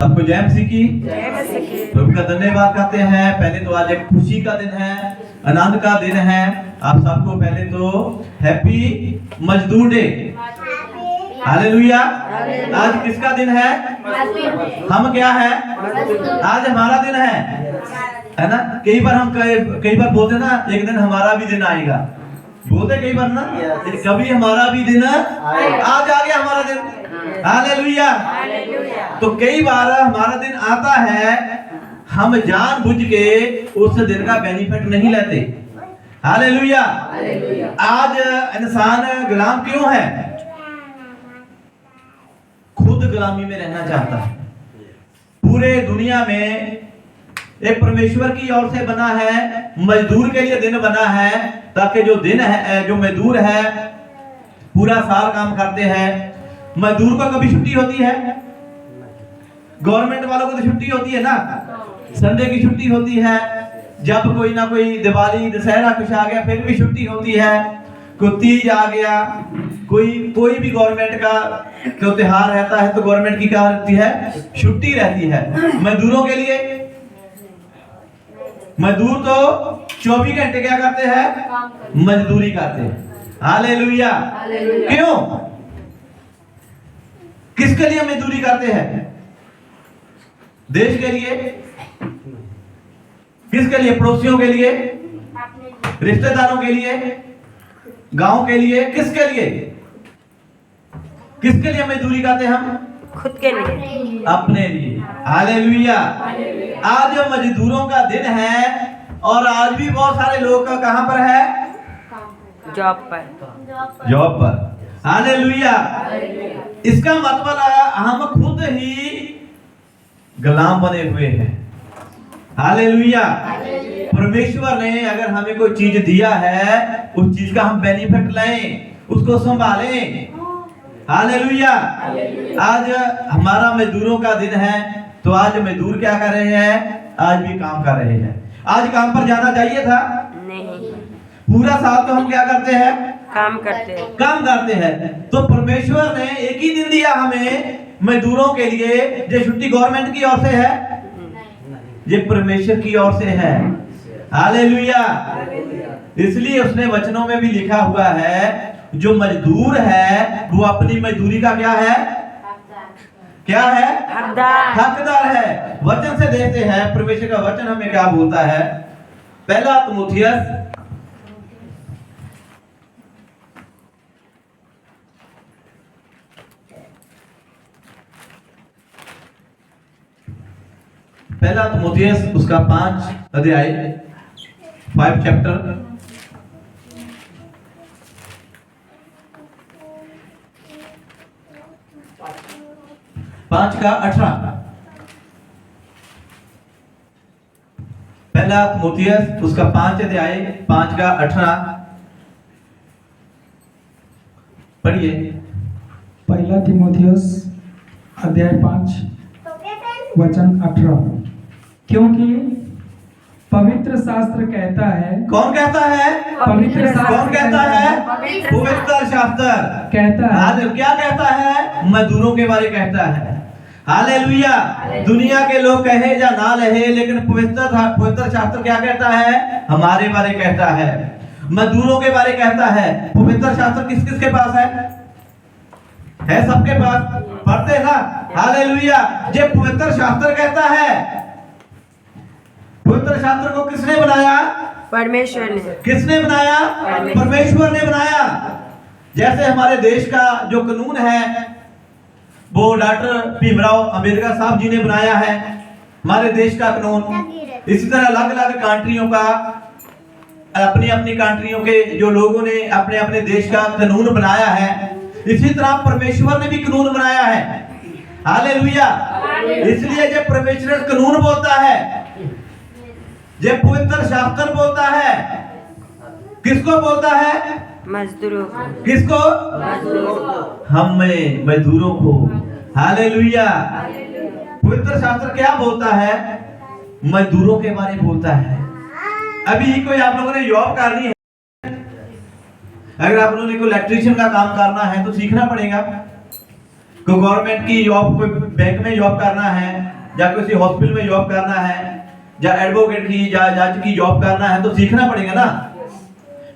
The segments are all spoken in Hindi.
सबको जय मसीह की। प्रभु का धन्यवाद करते हैं। पहले तो आज एक खुशी का दिन है, आनंद का दिन है। आप सबको पहले तो हैप्पी मजदूर डे। हालेलुया। आज किसका दिन है? हम क्या है? आज हमारा दिन है ना। कई बार बोलते ना, एक दिन हमारा भी दिन आएगा, बोलते कई बार ना, कभी हमारा भी दिन आज आ गया हमारा दिन। हालेलुया। तो कई बार हमारा दिन आता है, हम जानबूझ के उस दिन का बेनिफिट नहीं लेते। हालेलुया। आज इंसान गुलाम क्यों है? खुद गुलामी में रहना चाहता है। पूरे दुनिया में एक परमेश्वर की ओर से बना है, मजदूर के लिए दिन बना है, ताकि जो दिन है, जो मजदूर है पूरा साल काम करते हैं। मजदूर को कभी छुट्टी होती है? गवर्नमेंट वालों को तो छुट्टी होती है ना, संडे की छुट्टी होती है। जब कोई ना कोई दिवाली दशहरा कुछ आ गया फिर भी छुट्टी होती है। कोई तीज आ गया, कोई भी गवर्नमेंट का जो त्योहार रहता है तो गवर्नमेंट की क्या रहती है? छुट्टी रहती है। मजदूरों के लिए, मजदूर तो 24 घंटे क्या करते हैं? मजदूरी करते हैं। हालेलुया। क्यों? किसके लिए मजदूरी करते हैं? देश के लिए? किसके लिए? पड़ोसियों के लिए, रिश्तेदारों के लिए, गांव के लिए, किसके लिए? किसके लिए मजदूरी करते हैं हम? खुद के लिए, अपने लिए। हालेलुया। आज मजदूरों का दिन है और आज भी बहुत सारे लोग कहां पर है? जॉब पर। जॉब पर। हालेलुया। इसका मतलब हम खुद ही गुलाम बने हुए हैं। हालेलुया। परमेश्वर ने अगर हमें कोई चीज दिया है, उस चीज का हम बेनिफिट लें, उसको संभालें। हालेलुया। आज हमारा मजदूरों का दिन है, तो आज मजदूर क्या कर रहे हैं? आज भी काम कर रहे हैं। आज काम पर जाना चाहिए था? नहीं। पूरा साल तो हम क्या करते हैं? काम करते हैं। काम करते हैं। तो परमेश्वर ने एक ही दिन दिया हमें मजदूरों के लिए। जो छुट्टी गवर्नमेंट की ओर से है, ये परमेश्वर की ओर से है। हालेलुया। इसलिए उसने वचनों में भी लिखा हुआ है, जो मजदूर है वो अपनी मजदूरी का क्या है? क्या है? हकदार है। वचन से देखते हैं परमेश्वर का वचन हमें क्या बोलता है। पहला तीमुथियुस उसका 5 अध्याय, 5 चैप्टर, 5 का 18। पहला तीमुथियुस उसका 5 अध्याय, 5 का 18 पढ़िए। पहला तीमुथियुस अध्याय 5 वचन 18। क्योंकि पवित्र शास्त्र कहता है। कौन कहता है? पवित्र शास्त्र। कौन कहता है? पवित्र शास्त्र कहता है। आज क्या कहता है? मजदूरों के बारे कहता है। हालेलुया। दुनिया के लोग कहे या ना रहे, लेकिन पवित्र शास्त्र क्या कहता है? हमारे बारे कहता है, मजदूरों के बारे कहता है। पवित्र शास्त्र किस किस के पास है? सबके पास। पढ़ते ना। हालेलुया। ये पवित्र शास्त्र कहता है। पवित्र शास्त्र को किसने बनाया? परमेश्वर ने। किसने बनाया? परमेश्वर ने बनाया। जैसे हमारे देश का जो कानून है वो डॉक्टर भीमराव अंबेडकर साहब जी ने बनाया है, हमारे देश का कानून। इसी तरह अलग अलग कंट्रियों का, अपनी अपनी कंट्रियों के जो लोगों ने अपने अपने देश का कानून बनाया है, इसी तरह परमेश्वर ने भी कानून बनाया है। हालेलुया। इसलिए जब परमेश्वर कानून बोलता है, जब पवित्र शास्त्र बोलता है, किसको बोलता है? मजदूरों को। किसको? हमें मजदूरों को। हालेलुया। पवित्र शास्त्र क्या बोलता है? मजदूरों के बारे में बोलता है। अभी कोई आप लोगों ने जॉब करनी है, अगर आप लोगों ने कोई इलेक्ट्रीशियन का काम करना है तो सीखना पड़ेगा। को गवर्नमेंट की जॉब, कोई बैंक में जॉब करना है या किसी हॉस्पिटल में जॉब करना है या एडवोकेट की या जज की जॉब करना है तो सीखना पड़ेगा ना,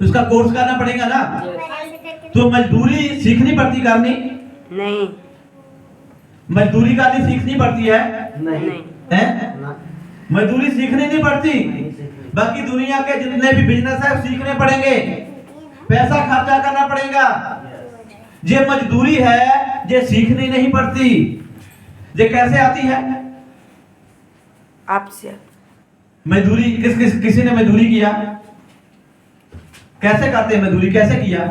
उसका कोर्स करना पड़ेगा ना। तो मजदूरी सीखनी पड़ती करनी, नहीं मजदूरी करनी सीखनी पड़ती है, नहीं हैं? मजदूरी सीखनी नहीं पड़ती। बाकी दुनिया के जितने भी बिजनेस है सीखने पड़ेंगे, पैसा खर्चा करना पड़ेगा। ये मजदूरी है, ये सीखनी नहीं पड़ती। ये कैसे आती है? आपसे मजदूरी किसी ने मजदूरी किया? कैसे करते हैं मजदूरी, कैसे किया?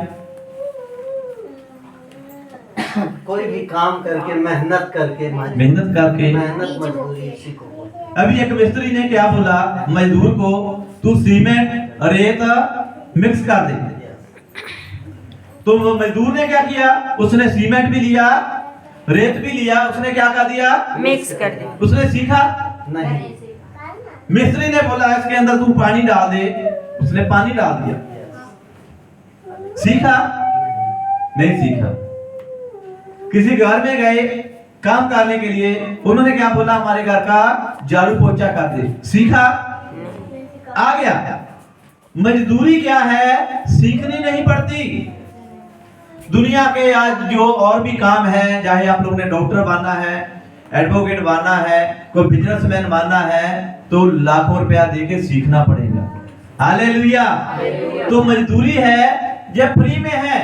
कोई भी काम करके, मेहनत करके, मेहनत करके। मेहनत मजदूरी इसी को बोलते हैं। अभी एक मिस्त्री ने क्या बोला मजदूर को, तू सीमेंट रेत मिक्स कर दे। तो वो मजदूर ने क्या किया, उसने सीमेंट भी लिया, रेत भी लिया, उसने क्या कर दिया, मिक्स कर दे। उसने सीखा नहीं, मिस्त्री ने बोला इसके अंदर तू पानी डाल दे, उसने पानी डाल दिया। सीखा? नहीं सीखा। किसी घर में गए काम करने के लिए, उन्होंने क्या बोला, हमारे घर का झाड़ू पोछा कर दे। सीखा? आ गया। मजदूरी क्या है, सीखनी नहीं पड़ती। दुनिया के आज जो और भी काम है, चाहे आप लोगों ने डॉक्टर बनना है, एडवोकेट बनना है, कोई बिजनेसमैन बनना है, तो लाखों रुपया देके सीखना पड़ेगा। हालेलुया। तो मजदूरी है, ये फ्री में है,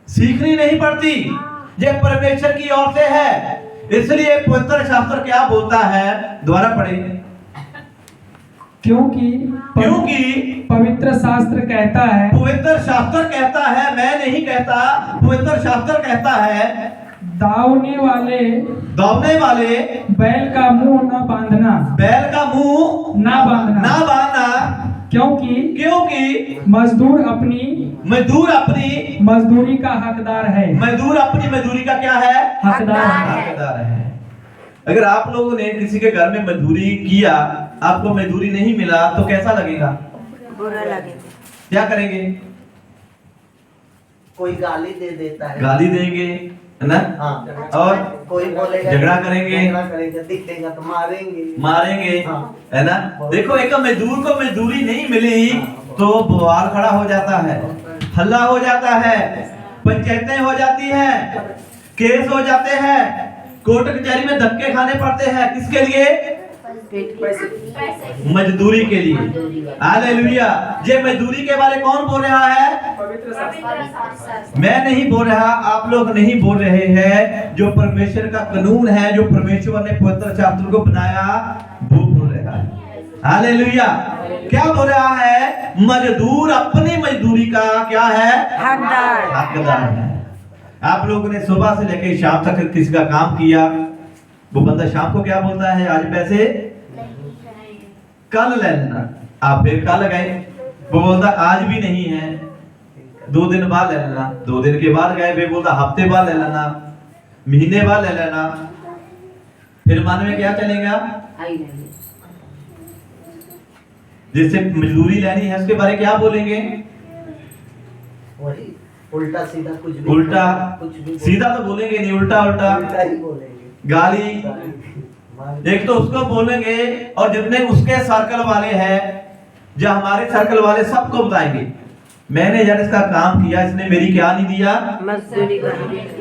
सीखनी नहीं पड़ती, ये परमेश्वर की ओर से है। इसलिए पवित्र शास्त्र क्या बोलता है, दोबारा पढ़ेंगे। क्योंकि पवित्र शास्त्र कहता है, पवित्र शास्त्र कहता है, मैं नहीं कहता, पवित्र शास्त्र कहता है, दावने वाले बैल का मुंह न बांधना, बैल का मुंह ना बांधना, क्योंकि मजदूर अपनी मजदूरी का हकदार है। मजदूर अपनी मजदूरी का क्या है, हकदार है। अगर आप लोगों ने किसी के घर में मजदूरी किया, आपको मजदूरी नहीं मिला तो कैसा लगेगा, बुरा लगेगा। क्या करेंगे, कोई गाली दे देता है, गाली देंगे, है ना? हाँ। और कोई बोलेगा, झगड़ा करेंगे, दिखेगा तो मारेंगे, हाँ। है ना? देखो, एक मजदूर को मजदूरी नहीं मिली तो बवाल खड़ा हो जाता है, हल्ला हो जाता है, पंचायतें हो जाती है, केस हो जाते हैं, कोर्ट कचहरी में धक्के खाने पड़ते हैं। किसके लिए, मजदूरी के लिए। हालेलुया। ये मजदूरी के बारे कौन बोल रहा है, मैं नहीं बोल रहा, आप लोग नहीं बोल रहे हैं। जो परमेश्वर का कानून है, जो परमेश्वर ने पवित्र शास्त्र को बनाया, वो बोल रहा है। हालेलुया। क्या बोल रहा है, मजदूर अपनी मजदूरी का क्या है, हकदार है। आप लोगों ने सुबह से लेकर शाम तक किसी का काम किया, वो बंदा शाम को क्या बोलता है, आज पैसे कल ले लेना। आप फिर कल गए, वो बोलता आज भी नहीं है, 2 दिन बाद ले लेना। 2 दिन के बाद गए, वे बोलता हफ्ते बाद ले लेना, महीने बाद ले लेना। फिर मन में क्या चलेगा, जिससे मजदूरी लेनी है उसके बारे क्या बोलेंगे, वही उल्टा सीधा कुछ भी, उल्टा कुछ भी सीधा तो बोलेंगे नहीं, उल्टा ही बोलेंगे, गाली। एक तो उसको बोलेंगे, और जितने उसके सर्कल वाले हैं, जो हमारे सर्कल वाले, सबको बताएंगे मैंने यार इसका काम किया, इसने मेरी क्या नहीं दिया, मजदूरी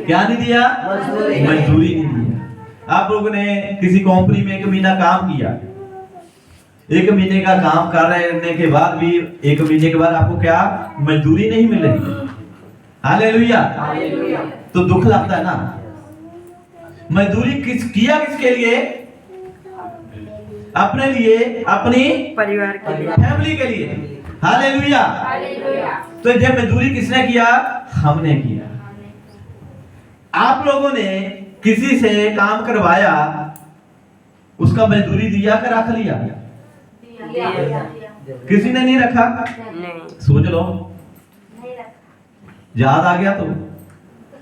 क्या नहीं दिया, मजदूरी नहीं दिया। आप लोगों ने किसी कंपनी में 1 महीना काम किया, 1 महीने का काम करने के बाद भी 1 महीने के बाद आपको क्या, मजदूरी नहीं मिल रही। हालेलुया। तो दुख लगता है ना। मजदूरी किसके लिए, अपने लिए, अपनी परिवार के लिए, फैमिली के लिए। हालेलुया। तो ये मजदूरी किसने किया, हमने किया। आप लोगों ने किसी से काम करवाया, उसका मजदूरी दिया कि रख लिया, किसी ने नहीं रखा। नहीं। सोच लो, याद आ गया तो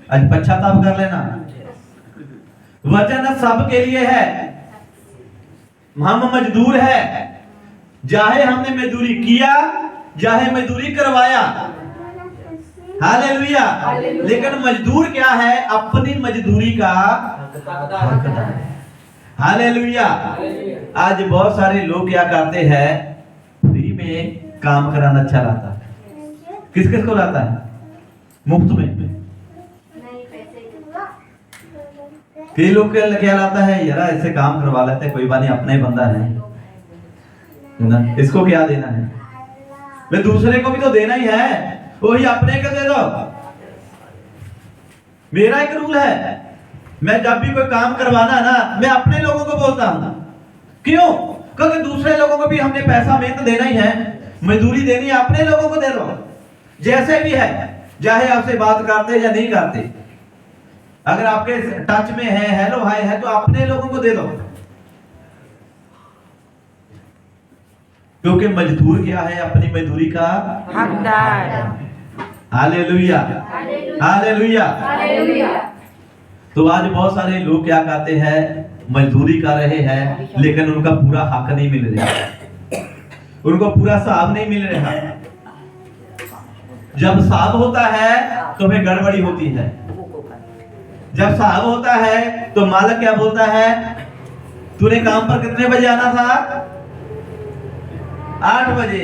आज पश्चाताप कर लेना। वचन सब के लिए है, हम मजदूर है, चाहे हमने मजदूरी किया, चाहे मजदूरी करवाया। हालेलुया। लेकिन मजदूर क्या है? अपनी मजदूरी का हकदार है। हालेलुया। आज बहुत सारे लोग क्या करते हैं, फ्री में काम कराना अच्छा लगता है। किस किस को लाता है? मुफ्त में। कई लोग क्या लाता है, यार ऐसे काम करवा लेते हैं, कोई बात नहीं, अपना ही बंदा है ना, इसको क्या देना है, मैं दूसरे को भी तो देना ही है, वही अपने को दे दो। मेरा एक रूल है, मैं जब भी कोई काम करवाना ना, मैं अपने लोगों को बोलता हूं। क्यों? क्योंकि दूसरे लोगों को भी हमने पैसा मेहनत देना ही है, मजदूरी देनी है, अपने लोगों को दे दो। जैसे भी है, चाहे आपसे बात करते या नहीं करते, अगर आपके टच में है, हेलो हाय है, तो अपने लोगों को दे दो। क्योंकि मजदूर क्या है? अपनी मजदूरी का हकदार। Hallelujah, hallelujah. तो आज बहुत सारे लोग क्या कहते हैं, मजदूरी कर रहे हैं, लेकिन उनका पूरा हक नहीं मिल रहा, उनको पूरा साहब नहीं मिल रहा। जब साहब होता है तो फिर गड़बड़ी होती है। जब साहब होता है तो मालिक क्या बोलता है, तूने काम पर कितने बजे आना था? 8 बजे।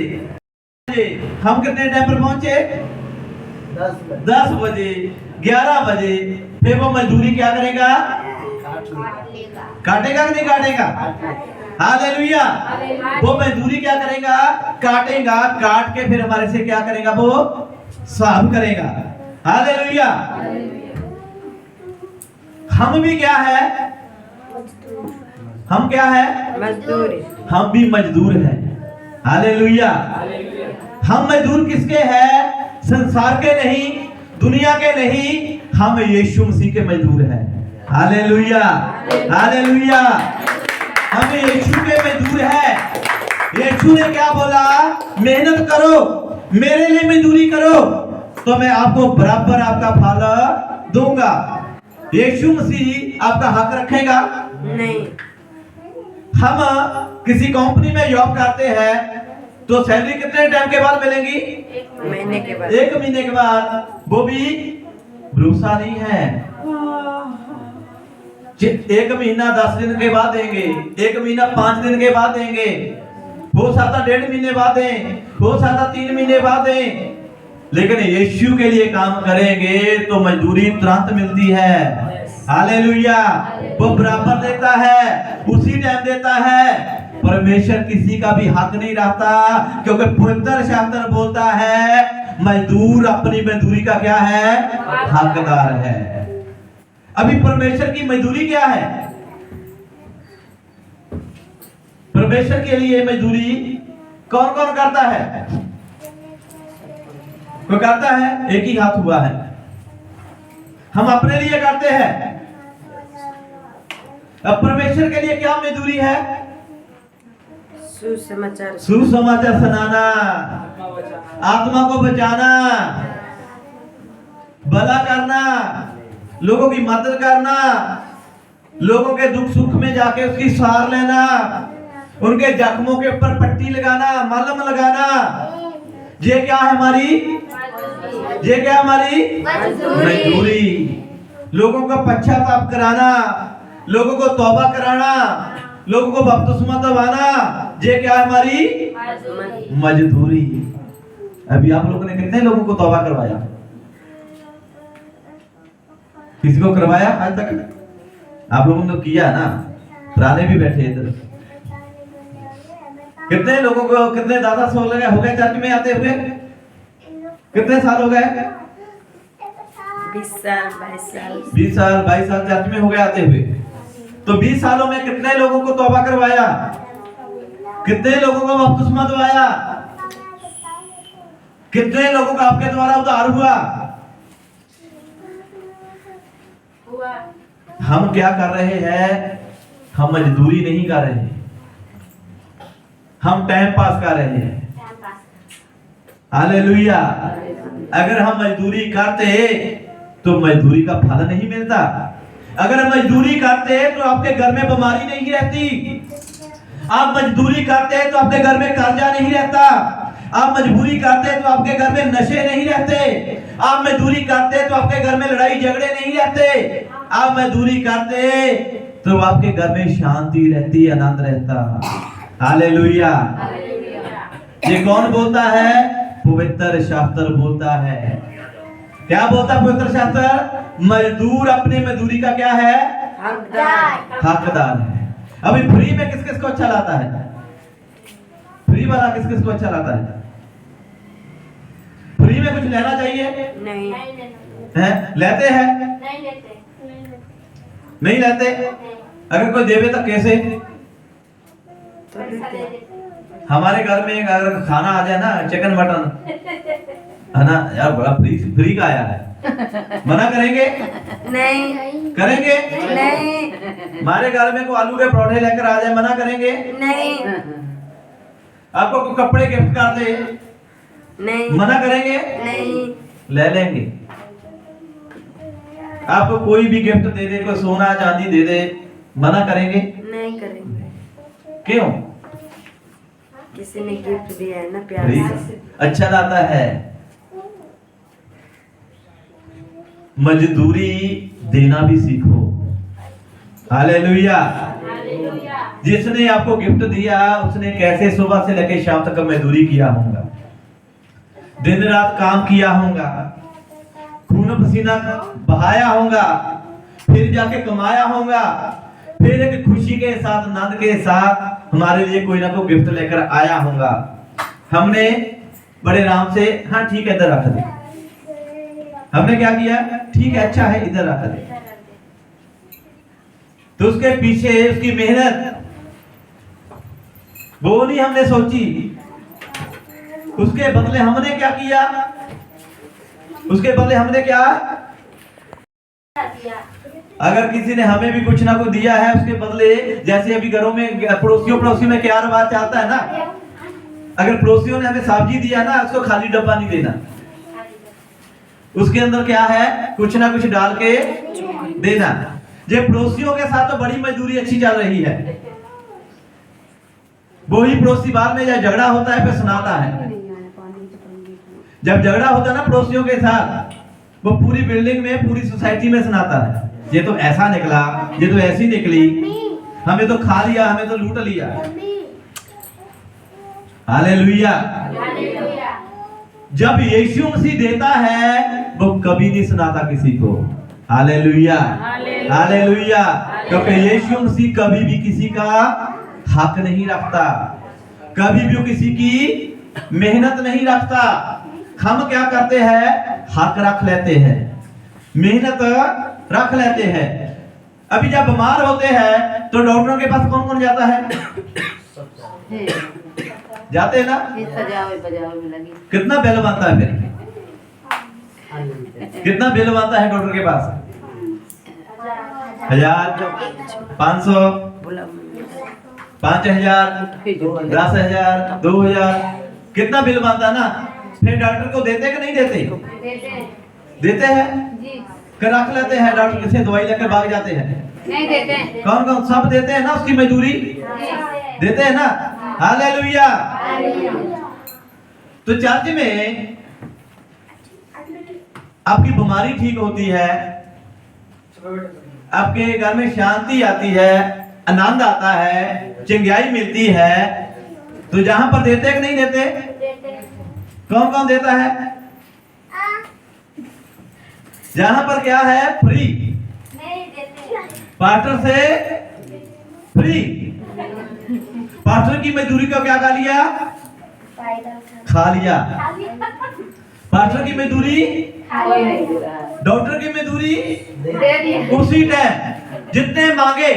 हम कितने टाइम पर पहुंचे? 10 बजे, 11 बजे। फिर वो मजदूरी क्या करेगा? काटेगा कि नहीं काटेगा? हालेलुया। वो मजदूरी क्या करेगा? काटेगा। काट के फिर हमारे से क्या करेगा? वो साफ करेगा। हालेलुया। हम भी क्या है? हम क्या है? मजदूर। हम भी मजदूर हैं। हालेलुया। हम मजदूर किसके हैं? संसार के नहीं, दुनिया के नहीं, हम यीशु मसीह के मजदूर हैं। Hallelujah, hallelujah. हम यीशु के मजदूर हैं। यीशु ने क्या बोला? मेहनत करो, मेरे लिए मजदूरी करो, तो मैं आपको बराबर आपका फल दूंगा। यीशु मसीह आपका हक रखेगा? नहीं। हम किसी कंपनी में जॉब करते हैं तो सैलरी कितने टाइम के बाद मिलेगी? 1 महीने के बाद। 1 महीने के बाद। वो भी भरोसा नहीं है। 1 महीना 10 दिन के बाद देंगे, 1 महीना 5 दिन के बाद देंगे, हो सकता 1.5 महीने बाद दें, हो सकता 3 महीने बाद दें। लेकिन यीशु के लिए काम करेंगे तो मजदूरी तुरंत मिलती है। हालेलुया। वो बराबर देता है, उसी टाइम देता है। परमेश्वर किसी का भी हक नहीं रखता, क्योंकि पवित्र शास्त्र बोलता है मजदूर अपनी मजदूरी का क्या है? हकदार है। अभी परमेश्वर की मजदूरी क्या है? परमेश्वर के लिए मजदूरी कौन कौन करता है? कोई करता है? एक ही हाथ हुआ है। हम अपने लिए करते हैं। अब परमेश्वर के लिए क्या मजदूरी है? सुसमाचार। सुसमाचार सुनाना, आत्मा को बचाना, भला करना, लोगों की मदद करना, लोगों के दुख सुख में जाके उसकी सहार लेना, उनके जख्मों के ऊपर पट्टी लगाना, मलहम लगाना। ये क्या है हमारी? ये क्या हमारी मजदूरी? लोगों का पश्चाताप कराना, लोगों को तौबा कराना, लोगों को बपतिस्मा दिलवाना, ये क्या है हमारी मजदूरी? अभी आप लोगों ने कितने लोगों को तौबा करवाया? किसी को करवाया आज तक? आप लोगों ने तो किया ना, पुराने भी बैठे इधर। कितने लोगों को, कितने दादा सो लगे हो गए चर्च में आते हुए? कितने साल हो गए? 20 साल 22 साल। 20 साल 22 साल चर्च में हो गए आते हुए। तो 20 सालों में कितने लोगों को तौबा करवाया? कितने लोगों को बपतिस्मा दिलवाया? कितने लोगों का आपके द्वारा उद्धार हुआ? हम क्या कर रहे हैं? हम मजदूरी नहीं कर रहे हैं, हम टाइम पास कर रहे हैं। हालेलुया। अगर हम मजदूरी करते तो मजदूरी का फल नहीं मिलता। अगर मजदूरी करते तो आपके घर में बीमारी नहीं रहती। आप मजदूरी करते तो आपके घर में कर्जा नहीं रहता। आप मजबूरी करते तो आपके घर में नशे नहीं रहते। आप मजदूरी करते तो आपके घर में लड़ाई झगड़े नहीं रहते। आप मजदूरी करते तो आपके घर में शांति रहती, आनंद रहता। हालेलुया। ये कौन बोलता है? पवित्र शास्त्र बोलता है। क्या बोलता है पवित्र शास्त्र? मजदूर अपने मजदूरी का क्या है? हकदार है। अभी फ्री में किस किस को अच्छा लाता है? फ्री वाला किस किस को अच्छा लाता है? फ्री में कुछ लेना चाहिए? नहीं है? लेते हैं? नहीं लेते। अगर कोई देवे तो कैसे? तो देते। हमारे घर में अगर खाना आ जाए ना, चिकन मटन है ना यार, बड़ा फ्री का आया है, मना करेंगे? नहीं करेंगे? नहीं हमारे घर में कोई आलू के परोठे लेकर आ जाए, मना करेंगे? नहीं आपको कोई कपड़े गिफ्ट कर दे, नहीं मना करेंगे? नहीं ले लेंगे। आपको कोई भी गिफ्ट दे दे, कोई सोना चांदी दे दे, मना करेंगे? नहीं करेंगे। क्यों? किसी ने गिफ्ट दिया है ना, प्यार फ्री से। अच्छा लाता है। मजदूरी देना भी सीखो। हालेलुया। जिसने आपको गिफ्ट दिया उसने कैसे सुबह से लेकर शाम तक मजदूरी किया होगा, दिन रात काम किया होगा, खून पसीना बहाया होगा, फिर जाके कमाया होगा, फिर एक खुशी के साथ, आनंद के साथ हमारे लिए कोई ना कोई गिफ्ट लेकर आया होगा। हमने बड़े आराम से, हाँ ठीक है इधर रख दे, हमने क्या किया? ठीक है अच्छा है इधर रख दे। तो उसके पीछे उसकी मेहनत वो नहीं हमने सोची, उसके बदले हमने क्या किया? उसके बदले हमने क्या? अगर किसी ने हमें भी कुछ ना कुछ दिया है उसके बदले, जैसे अभी घरों में पड़ोसी में क्या रवाज आता है ना, अगर पड़ोसियों ने हमें सब्जी दिया ना, उसको खाली डब्बा नहीं देना, उसके अंदर क्या है? कुछ ना कुछ डाल के देना। ये पड़ोसियों के साथ तो बड़ी मजदूरी अच्छी चल रही है। वो ही पड़ोसी बाद में जब झगड़ा होता है फिर सुनाता है। जब झगड़ा होता है ना पड़ोसियों के साथ, वो पूरी बिल्डिंग में, पूरी सोसाइटी में सुनाता है, ये तो ऐसा निकला, ये तो ऐसी निकली, हमें तो खा लिया, हमें तो लूट लिया। हालेलुया। जब यीशु मसीह देता है वो कभी नहीं सुनाता किसी को। हालेलुया। हालेलुया। क्योंकि यीशु मसीह कभी भी किसी का हक नहीं रखता, कभी भी किसी की मेहनत नहीं रखता। हम क्या करते हैं? हक रख लेते हैं, मेहनत रख लेते हैं। अभी जब बीमार होते हैं तो डॉक्टरों के पास कौन कौन जाता है? जाते हैं ना? कितना बिल बनता है फिर? कितना बिल बनता है डॉक्टर के पास? 1000, 500, 5000, 10,000, 2000, कितना बिल बनता ना? फिर डॉक्टर को देते कि नहीं देते? देते हैं, फिर रख लेते हैं। डॉक्टर से दवाई लेकर भाग जाते हैं? नहीं देते हैं। कौन कौन? सब देते हैं ना, उसकी मजदूरी देते हैं ना। हालेलुया। तो चर्च में आपकी बीमारी ठीक होती है, आपके घर में शांति आती है, आनंद आता है, चंगाई मिलती है, तो जहां पर देते कि नहीं देते? कौन कौन देता है? जहां पर क्या है? फ्री, पास्टर से फ्री। पास्टर की मजदूरी को क्या खा लिया? खा लिया। पास्टर की मजदूरी, डॉक्टर की मजदूरी उसी टाइम जितने मांगे,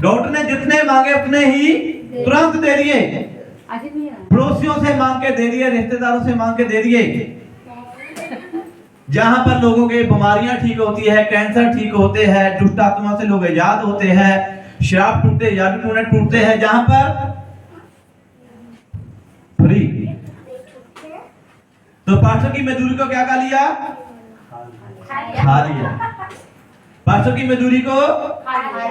डॉक्टर ने जितने मांगे उतने ही तुरंत दे दिए। पड़ोसियों से मांग के दे दिए, रिश्तेदारों से मांग के दे दिए। जहां पर लोगों के बीमारियां ठीक होती है, कैंसर ठीक होते हैं, दुष्ट आत्मा से लोग आजाद होते हैं, श्राप टूटते, जादू टूने टूटते हैं, जहां पर फ्री। तो पास्टर की मजदूरी को क्या खा लिया? खा लिया। पास्टर की मजदूरी को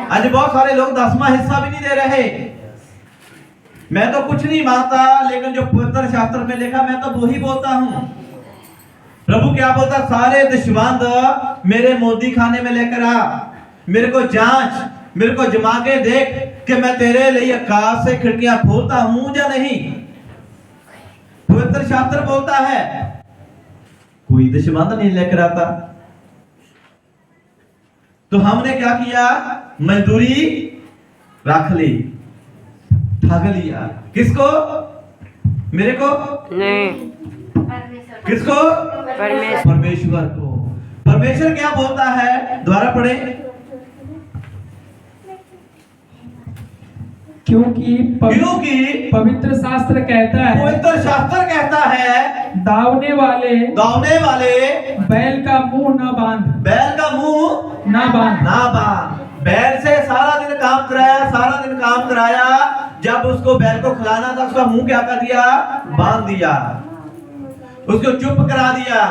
आज बहुत सारे लोग 10वां हिस्सा भी नहीं दे रहे। मैं तो कुछ नहीं मानता, लेकिन जो पवित्र शास्त्र में लिखा मैं तो वही बोलता हूँ। प्रभु क्या बोलता, सारे दशबंध मेरे मोदी खाने में लेकर आ, मेरे को जांच, मेरे को जमा के देख कि मैं तेरे लिए आकाश से खिड़कियां खोलता हूं या नहीं। पवित्र शास्त्र बोलता है कोई दशबंध नहीं लेकर आता। तो हमने क्या किया, मजदूरी रख ली, ठग लिया। किसको? मेरे को नहीं, किसको? परमेश्वर को। परमेश्वर क्या बोलता है, द्वारा पढ़े। क्योंकि पवित्र शास्त्र कहता है, पवित्र शास्त्र कहता है, दावने वाले बैल का मुंह न बांध, बैल का मुंह ना बांध। बैल से सारा दिन काम कराया, जब उसको बैल को खिलाना था उसका मुंह क्या कर दिया, बांध दिया, उसको चुप करा दिया।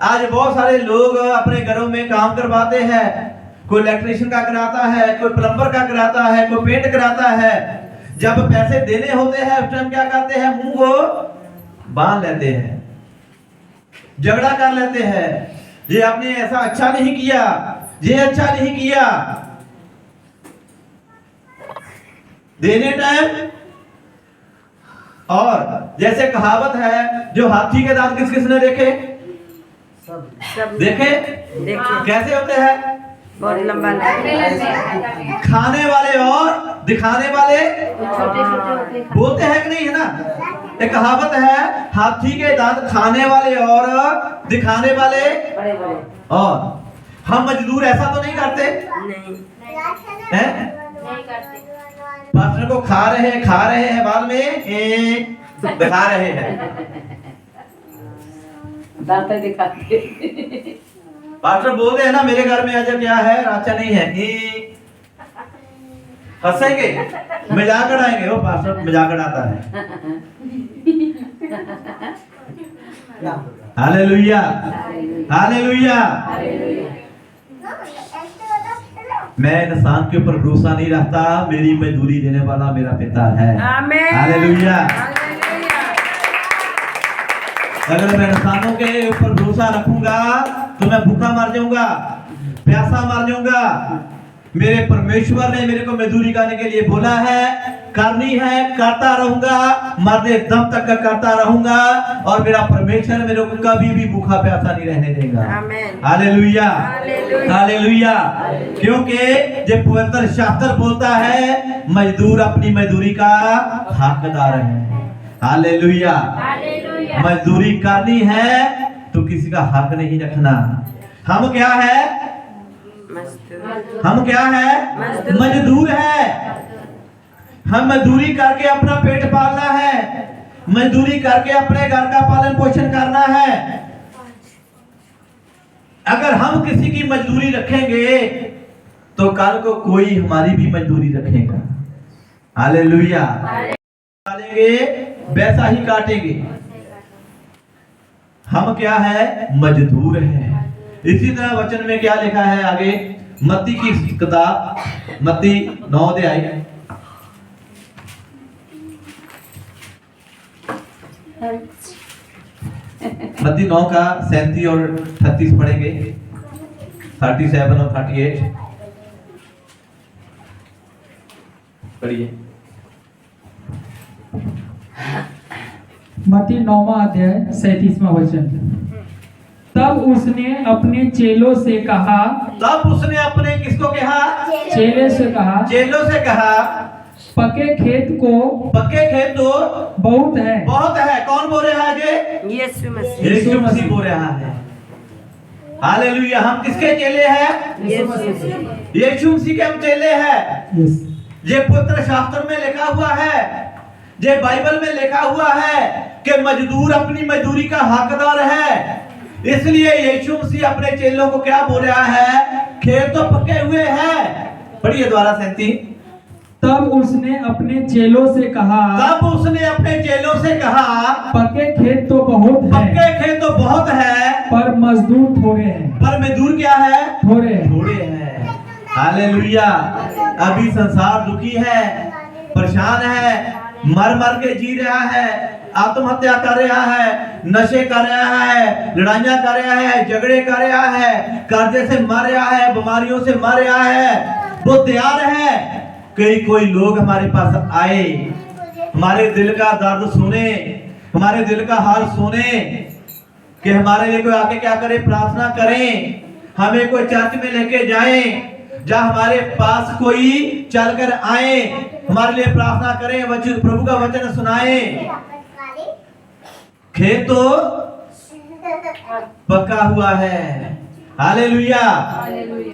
आज बहुत सारे लोग अपने घरों में काम करवाते हैं, कोई इलेक्ट्रिशियन का कराता है, कोई प्लम्बर का कराता है, कोई पेंट कराता है। जब पैसे देने होते हैं उस टाइम क्या करते हैं, मुंह को बांध लेते हैं, झगड़ा कर लेते हैं, ये आपने ऐसा अच्छा नहीं किया, ये अच्छा नहीं किया। देने टाइम, और जैसे कहावत है, जो हाथी के दांत किस किसने देखे? सब देखे? कैसे होते हैं? बहुत लंबा खाने वाले और दिखाने वाले बोलते हैं कि नहीं, है ना? एक कहावत है, हाथी के दांत खाने वाले और दिखाने वाले। और हम मजदूर ऐसा तो नहीं करते हैं? पास्टर को खा रहे हैं, बाद में दिखा रहे हैं, दांत दिखाते। पास्टर बोलते हैं ना, मेरे घर में आज क्या है, अच्छा नहीं है, हंसेंगे, मजाक उड़ाएंगे। वो पास्टर मजाक उड़ाता है। Hallelujah, hallelujah. मैं इंसान के ऊपर भरोसा नहीं रखता, मेरी मजदूरी देने वाला मेरा पिता है। आमीन। हालेलुया। अगर मैं इंसानों के ऊपर भरोसा रखूंगा तो मैं भूखा मर जाऊंगा, प्यासा मर जाऊंगा। मेरे परमेश्वर ने मेरे को मजदूरी करने के लिए बोला है, करनी है, करता रहूंगा, मरने दम तक का करता रहूंगा, और मेरा परमेश्वर मेरे को कभी भी भूखा प्यासा नहीं रहने देगा। आमीन। Hallelujah, hallelujah. हालेलुया। क्योंकि जब पवित्र शास्त्र बोलता है, मजदूर अपनी मजदूरी का हकदार है। हालेलुया। मजदूरी करनी है तो किसी का हक नहीं रखना। हम क्या है? हम क्या है? मजदूर है। हम मजदूरी करके अपना पेट पालना है, मजदूरी करके अपने घर का पालन पोषण करना है। अगर हम किसी की मजदूरी रखेंगे तो कल को कोई हमारी भी मजदूरी रखेगा। हालेलुया। डालेंगे वैसा ही काटेंगे। हम क्या है? मजदूर हैं। इसी तरह वचन में क्या लिखा है आगे, मत्ती की किताब, मत्ती 9 अध्याय, मत्ती 9 का 37 और 38 पढ़ेंगे, 37 और 38 पढ़िए। मत्ती 9वां अध्याय 37वां वचन। तब उसने अपने चेलों से कहा, तब उसने अपने किसको कहा? चेले से कहा, चेलों से कहा, पके खेत तो बहुत है। बहुत है। कौन बोल रहा है? यीशु मसीह। यीशु मसीह बोल रहा है। हालेलुया। हम किसके चेले हैं? यीशु मसीह के हम चेले हैं। ये पवित्र शास्त्र में लिखा हुआ है, ये बाइबल में लिखा हुआ है कि मजदूर अपनी मजदूरी का हकदार है। इसलिए यीशु मसीह अपने चेलों को क्या बोल रहा है? खेत तो पके हुए हैं। पढ़िए द्वारा 37। तब उसने अपने चेलों से कहा, तब उसने अपने चेलों से कहा, पके खेत तो बहुत है, पक्के खेत तो बहुत है, पर मजदूर थोड़े हैं। पर मजदूर क्या है? थोड़े हैं। हालेलुया। अभी संसार दुखी है, परेशान है, मर मर के जी रहा है, आत्महत्या कर रहा है, नशे कर रहा है, लड़ाइयां कर रहा है, झगड़े कर रहा है, कर्जे से मर रहा है, बीमारियों से मर रहा है, वो तैयार है कि कोई लोग हमारे पास आए, हमारे दिल का दर्द सुने, हमारे दिल का हाल सुने, कि हमारे लिए कोई आके क्या करे, प्रार्थना करें, हमें कोई चर्च में लेके जाएं, जहाँ हमारे पास कोई चलकर आए, हमारे लिए प्रार्थना करें, वचन प्रभु का वचन सुनाए। खेत तो पका हुआ है, हालेलुया,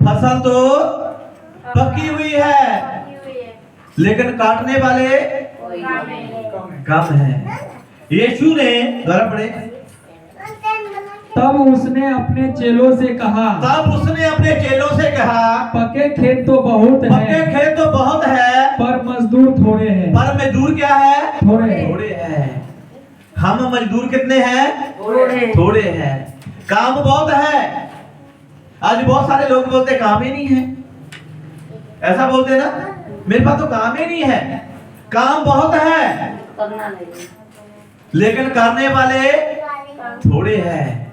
फसल तो पकी हुई है, लेकिन काटने वाले कम है। यीशु ने द्वारा पढ़े, तब उसने अपने चेलों से कहा, पके खेत तो बहुत पक्के है, खेत तो बहुत है, पर मजदूर थोड़े हैं। पर मजदूर क्या है, थोड़े। थोड़े हैं। हम मजदूर कितने हैं, थोड़े हैं। काम बहुत है। आज बहुत सारे लोग बोलते काम ही नहीं है, ऐसा बोलते ना, मेरे पास तो काम ही नहीं है। काम बहुत है, करना नहीं। लेकिन करने वाले थोड़े हैं।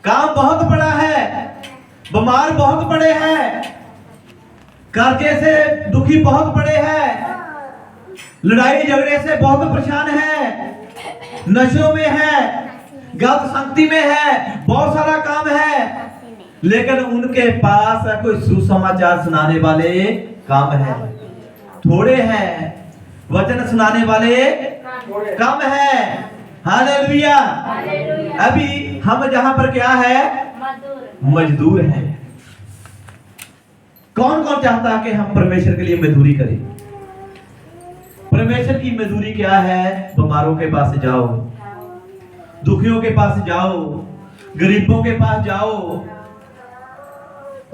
काम बहुत बड़ा है, बीमार बहुत पड़े हैं, कर्जे से दुखी बहुत पड़े हैं, लड़ाई झगड़े से बहुत परेशान है, नशों में है, गलत संगति में है, बहुत सारा काम है, लेकिन उनके पास कोई सुसमाचार सुनाने वाले काम है थोड़े हैं, वचन सुनाने वाले कम है। हालेलुया। अभी हम जहां पर क्या है, मजदूर है। कौन कौन चाहता है कि हम परमेश्वर के लिए मजदूरी करें? परमेश्वर की मजदूरी क्या है? बीमारों के पास जाओ, दुखियों के पास जाओ, गरीबों के पास जाओ,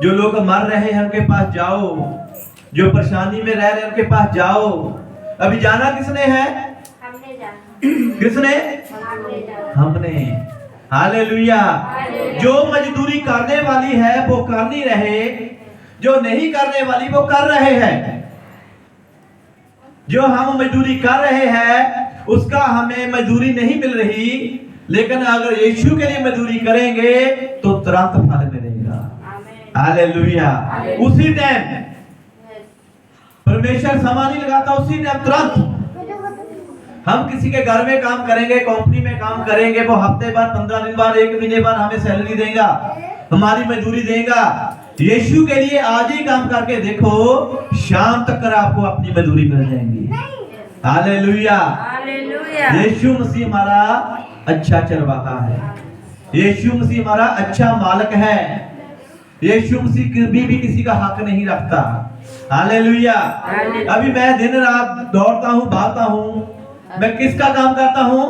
जो लोग मर रहे हैं उनके पास जाओ, जो परेशानी में रह रहे हैं उनके पास जाओ। अभी जाना किसने है? किसने? हमने। हालेलुया। जो मजदूरी करने वाली है वो करनी रहे, जो नहीं करने वाली वो कर रहे हैं। जो हम मजदूरी कर रहे हैं उसका हमें मजदूरी नहीं मिल रही, लेकिन अगर यीशु के लिए मजदूरी करेंगे तो तुरंत फल मिलेगा। हालेलुया। उसी टाइम परमेश्वर समय नहीं लगाता, उसी टाइम तुरंत। हम किसी के घर में काम करेंगे, कंपनी में काम करेंगे, वो हफ्ते बाद, 15 दिन बाद, 1 महीने बाद हमें सैलरी देगा, हमारी मजदूरी देगा। यीशु के लिए आज ही काम करके देखो, शाम तक आपको अपनी मजदूरी मिल जाएंगी। हालेलुया। यीशु मसीह हमारा अच्छा चरवाहा है, यीशु मसीह हमारा अच्छा मालिक है। यीशु मसीह कभी भी किसी का हक नहीं रखता। हालेलुया। अभी मैं दिन रात दौड़ता हूँ, भागता हूँ, मैं किसका काम करता हूँ?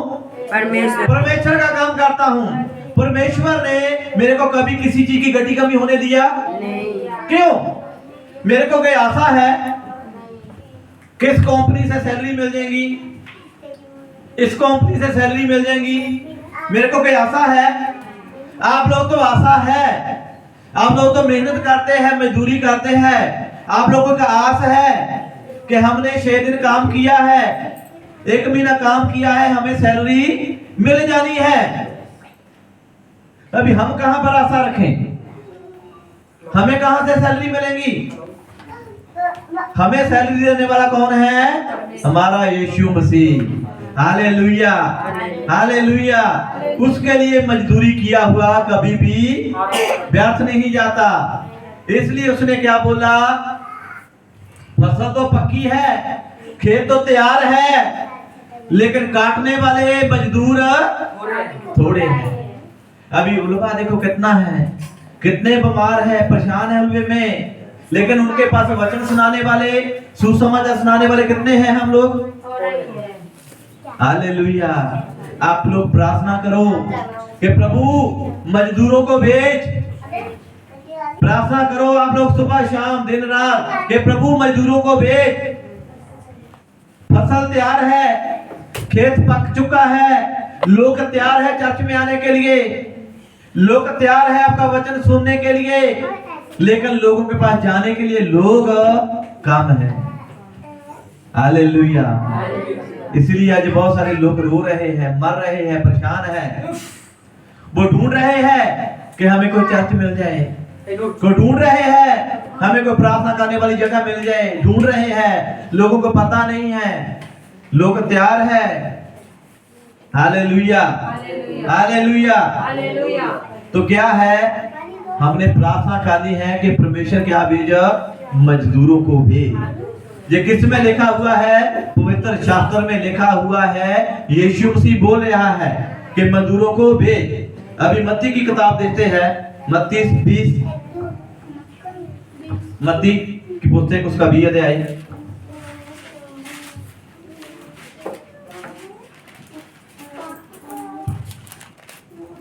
परमेश्वर का काम करता हूँ। परमेश्वर ने मेरे को कभी किसी चीज की गति कमी होने दिया नहीं। क्यों? मेरे को कोई आशा है किस कंपनी से सैलरी मिल जाएगी, इस कंपनी से सैलरी मिल जाएगी, मेरे को कोई आशा है? आप लोग तो आशा है, आप लोग तो मेहनत करते हैं, मजदूरी करते हैं, आप लोगों का आस है कि हमने 6 दिन काम किया है, 1 महीना काम किया है, हमें सैलरी मिल जानी है। अभी हम कहां पर आशा रखें? हमें कहां से सैलरी मिलेगी? हमें सैलरी देने वाला कौन है? हमारा यीशु मसीह। हालेलुया। हालेलुया। उसके लिए मजदूरी किया हुआ कभी भी व्यर्थ नहीं जाता। इसलिए उसने क्या बोला? फसल तो पक्की है, खेत तो तैयार है, लेकिन काटने वाले मजदूर थोड़े हैं। अभी उल्फा देखो कितना है, कितने बीमार है, परेशान है उल्फे में, लेकिन उनके पास वचन सुनाने वाले, सुसमाचार सुनाने वाले कितने हैं? हम लोग। हालेलुया। आप लोग प्रार्थना करो कि प्रभु मजदूरों को भेज। प्रार्थना करो आप लोग सुबह शाम दिन रात कि प्रभु मजदूरों को भेज। फसल तैयार है, खेत पक चुका है, लोग तैयार है चर्च में आने के लिए, लोग तैयार है आपका वचन सुनने के लिए, लेकिन लोगों के पास जाने के लिए लोग कम है। हालेलुया। इसलिए आज बहुत सारे लोग रो रहे हैं, मर रहे हैं, परेशान हैं। वो ढूंढ रहे हैं कि हमें कोई चर्च मिल जाए, कोई ढूंढ रहे हैं हमें कोई प्रार्थना करने वाली जगह मिल जाए, ढूंढ रहे हैं, लोगों को पता नहीं है, लोग तैयार है। Hallelujah, hallelujah. तो क्या है, हमने प्रार्थना करनी है कि परमेश्वर क्या भेजा, मजदूरों को भेज। ये किस में लिखा हुआ है? पवित्र शास्त्र में लिखा हुआ है। यीशु मसीह बोल रहा है कि मजदूरों को भेज। अभी मत्ती की किताब देखते हैं, मत्ती 20, मत्ती की पुस्तक उसका 20 अध्याय,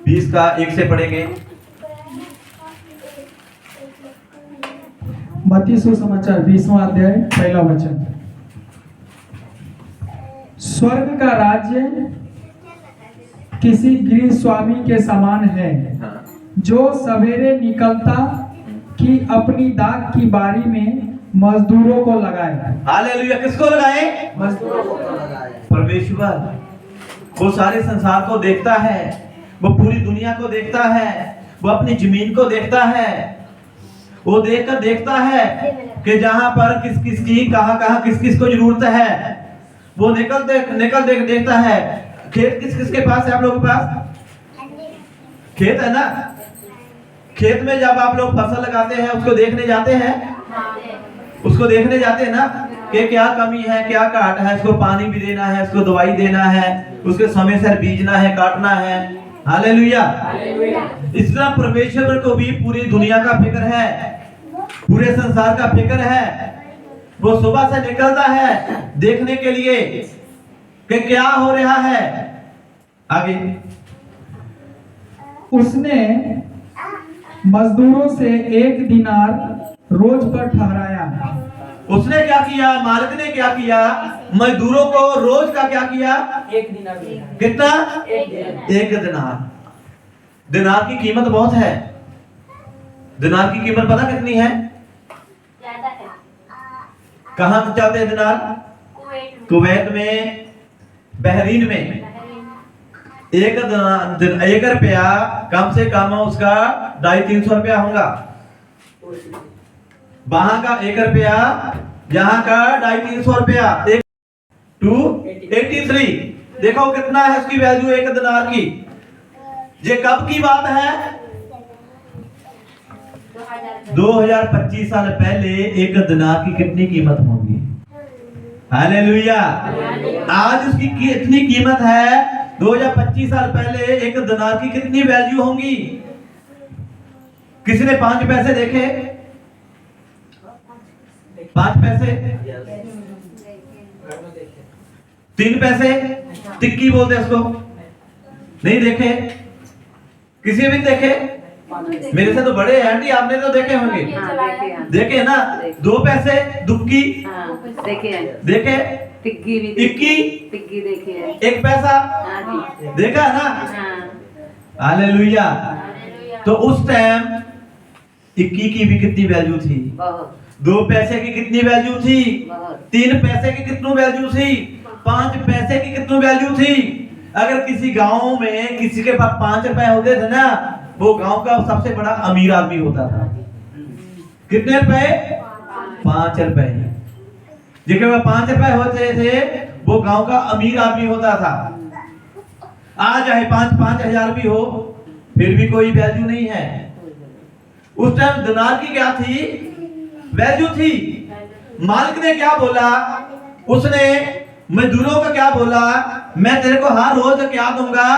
बीस का 1 से पढ़ेंगे। मत्ती सुसमाचार 20वां अध्याय पहला वचन। स्वर्ग का राज्य किसी गृह स्वामी के समान है, जो सवेरे निकलता कि अपनी दाख की बारी में मजदूरों को लगाए। हालेलुया। किसको लगाए? मजदूरों को परमेश्वर वो सारे संसार को देखता है, वो पूरी दुनिया को देखता है, वो अपनी जमीन को देखता है। वो देखकर देखता है कि जहां पर किस किस की कहां किस किस को जरूरत है। वो निकल देखता है। खेत किस किस के पास है? आप लोगों के पास खेत है ना? खेत में जब आप लोग फसल लगाते हैं, उसको देखने जाते हैं, उसको देखने जाते हैं ना कि क्या कमी है, क्या काट है, उसको पानी भी देना है, उसको दवाई देना है, उसके समय से बीजना है, काटना है। हालेलुया। इस तरह परमेश्वर को भी पूरी दुनिया का फिक्र है, पूरे संसार का फिक्र है। वो सुबह से निकलता है देखने के लिए कि क्या हो रहा है। आगे, उसने मजदूरों से 1 दिनार रोज पर ठहराया। उसने क्या किया? मालिक ने क्या किया? मजदूरों को रोज का क्या किया? 1 दिनार। कितना? 1 दिनार। दिनार की कीमत बहुत है। दिनार की कीमत पता कितनी है? कहां चलते हैं दिनार? कुवैत में, बहरीन में। 1 रुपया कम से कम उसका 250-300 रुपया होगा। वहां का 1 रुपया, यहाँ का 250-300 रुपया। 283। देखो कितना है उसकी वैल्यू 1 दिनार की। ये कब की बात है? 2025 साल पहले 1 दिनार की कितनी कीमत होगी? हालेलुया। आज उसकी इतनी कीमत है। 2025 साल पहले 1 दिनार की कितनी वैल्यू होंगी? किसी ने 5 पैसे देखे? 5 पैसे, 3 पैसे, टिक्की बोलते हैं उसको, नहीं देखे? किसी भी देखे? मेरे से तो बड़े हैं आंटी, आपने तो देखे होंगे। देखे ना? 2 पैसे, दुक्की देखे, टिक्की भी इक्की, टिक्की देखी है। 1 पैसा देखा ना? हालेलुया। तो उस टाइम इक्की की भी कितनी वैल्यू थी? 2 पैसे की कितनी वैल्यू थी? 3 पैसे की कितनी वैल्यू थी? 5 पैसे की कितनी वैल्यू थी? अगर किसी गांव में किसी के पास 5 रुपए होते थे ना, वो गांव का सबसे बड़ा अमीर आदमी होता था। कितने रुपए? 5 रुपए। जिसके पास 5 रुपए होते थे वो गांव का अमीर आदमी होता था। आज चाहे 5-5 हजार भी हो, फिर भी कोई वैल्यू नहीं है। उस टाइम दिनार की क्या थी? वैल्यू थी। मालिक ने क्या बोला? उसने मजदूरों का क्या बोला? मैं तेरे को हर रोज क्या दूंगा?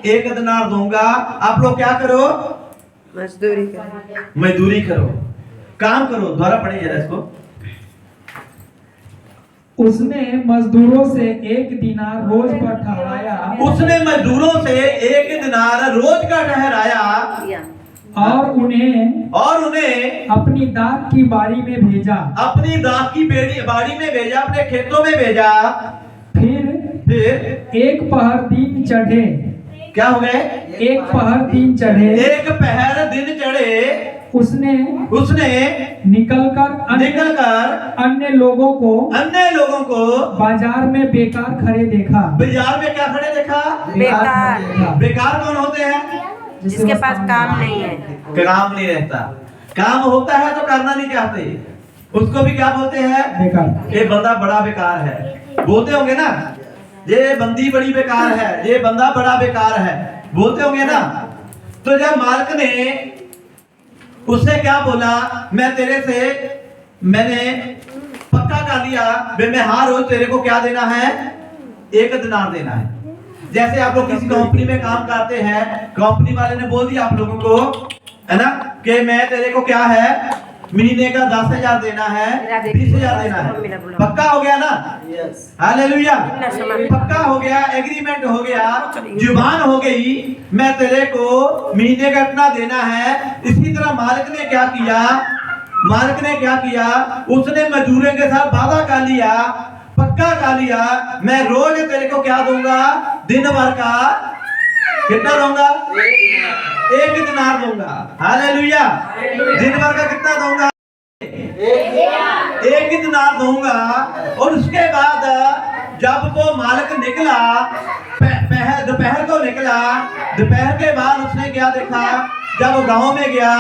1 दिनार दूंगा। आप लोग क्या करो? मजदूरी करो। मजदूरी करो, काम करो। दोबारा पढ़िए जरा इसको। उसने मजदूरों से 1 दिनार रोज पर ठहराया। उसने मजदूरों से 1 दिनार रोज का ठहराया और उन्हें अपनी दाख की बारी में भेजा। अपनी दाख की बाड़ी में भेजा, अपने खेतों में भेजा। फिर 1 पहर दिन चढ़े। क्या हो गए? 1 पहर दिन चढ़े। 1 पहर दिन चढ़े। उसने उसने निकलकर अन्य लोगों को बाजार में बेकार खड़े देखा। बाजार में क्या खड़े देखा? बेकार। बेकार कौन होते हैं? जिसके पास काम नहीं है। काम नहीं रहता, काम होता है तो करना नहीं चाहते, उसको भी क्या बोलते हैं? बेकार। ये बंदा बड़ा बेकार है, बोलते होंगे ना, ये बंदी बड़ी बेकार है, ये बंदा बड़ा बेकार है, बोलते होंगे ना। तो जब मालिक ने उससे क्या बोला, मैंने पक्का कर लिया, मैं हर रोज तेरे को क्या देना है? 1 दिनार देना है। जैसे आप लोग किसी कंपनी में काम करते हैं, कंपनी वाले ने बोल दिया आप लोगों को, है ना, कि मैं तेरे को क्या है, महीने का 10,000 देना है, 20,000 देना है। पक्का हो गया ना? हालेलुया। पक्का हो गया, एग्रीमेंट हो गया, जुबान हो गई, मैं तेरे को महीने का इतना देना है। इसी तरह मालिक ने क्या किया? उसने मजदूरों के साथ वादा कर लिया, पक्का कर लिया, मैं रोज तेरे को क्या दूंगा? दिन भर का कितना दूंगा? 1 दिनार दूंगा। हालेलुया। दिन भर का कितना दूंगा? 1 दिनार दूंगा। और उसके बाद जब वो मालिक निकला, दोपहर को निकला, दोपहर के बाद उसने क्या देखा? जब वो गांव में गया,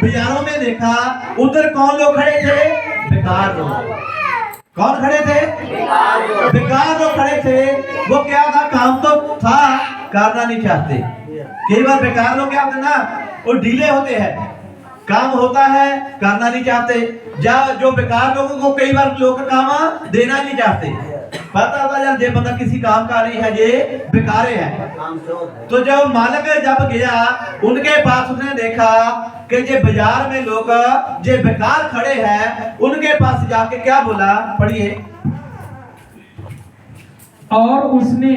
बाजारों में देखा, उधर कौन लोग खड़े थे? बेकार लोग। कौन खड़े थे? बेकार लोग खड़े थे। वो क्या था? काम तो था, करना नहीं चाहते। कई बार बेकार लोग क्या होते ना, वो ढीले होते हैं, काम होता है करना नहीं चाहते। जो बेकार लोगों को कई बार लोग काम देना नहीं चाहते, पता था यार ये बंदा किसी काम का नहीं है, ये बेकारे है। तो जब मालिक जब गया उनके पास, उसने देखा कि ये बाजार में लोग जो बेकार खड़े हैं, उनके पास जाके क्या बोला? पढ़िए। और उसने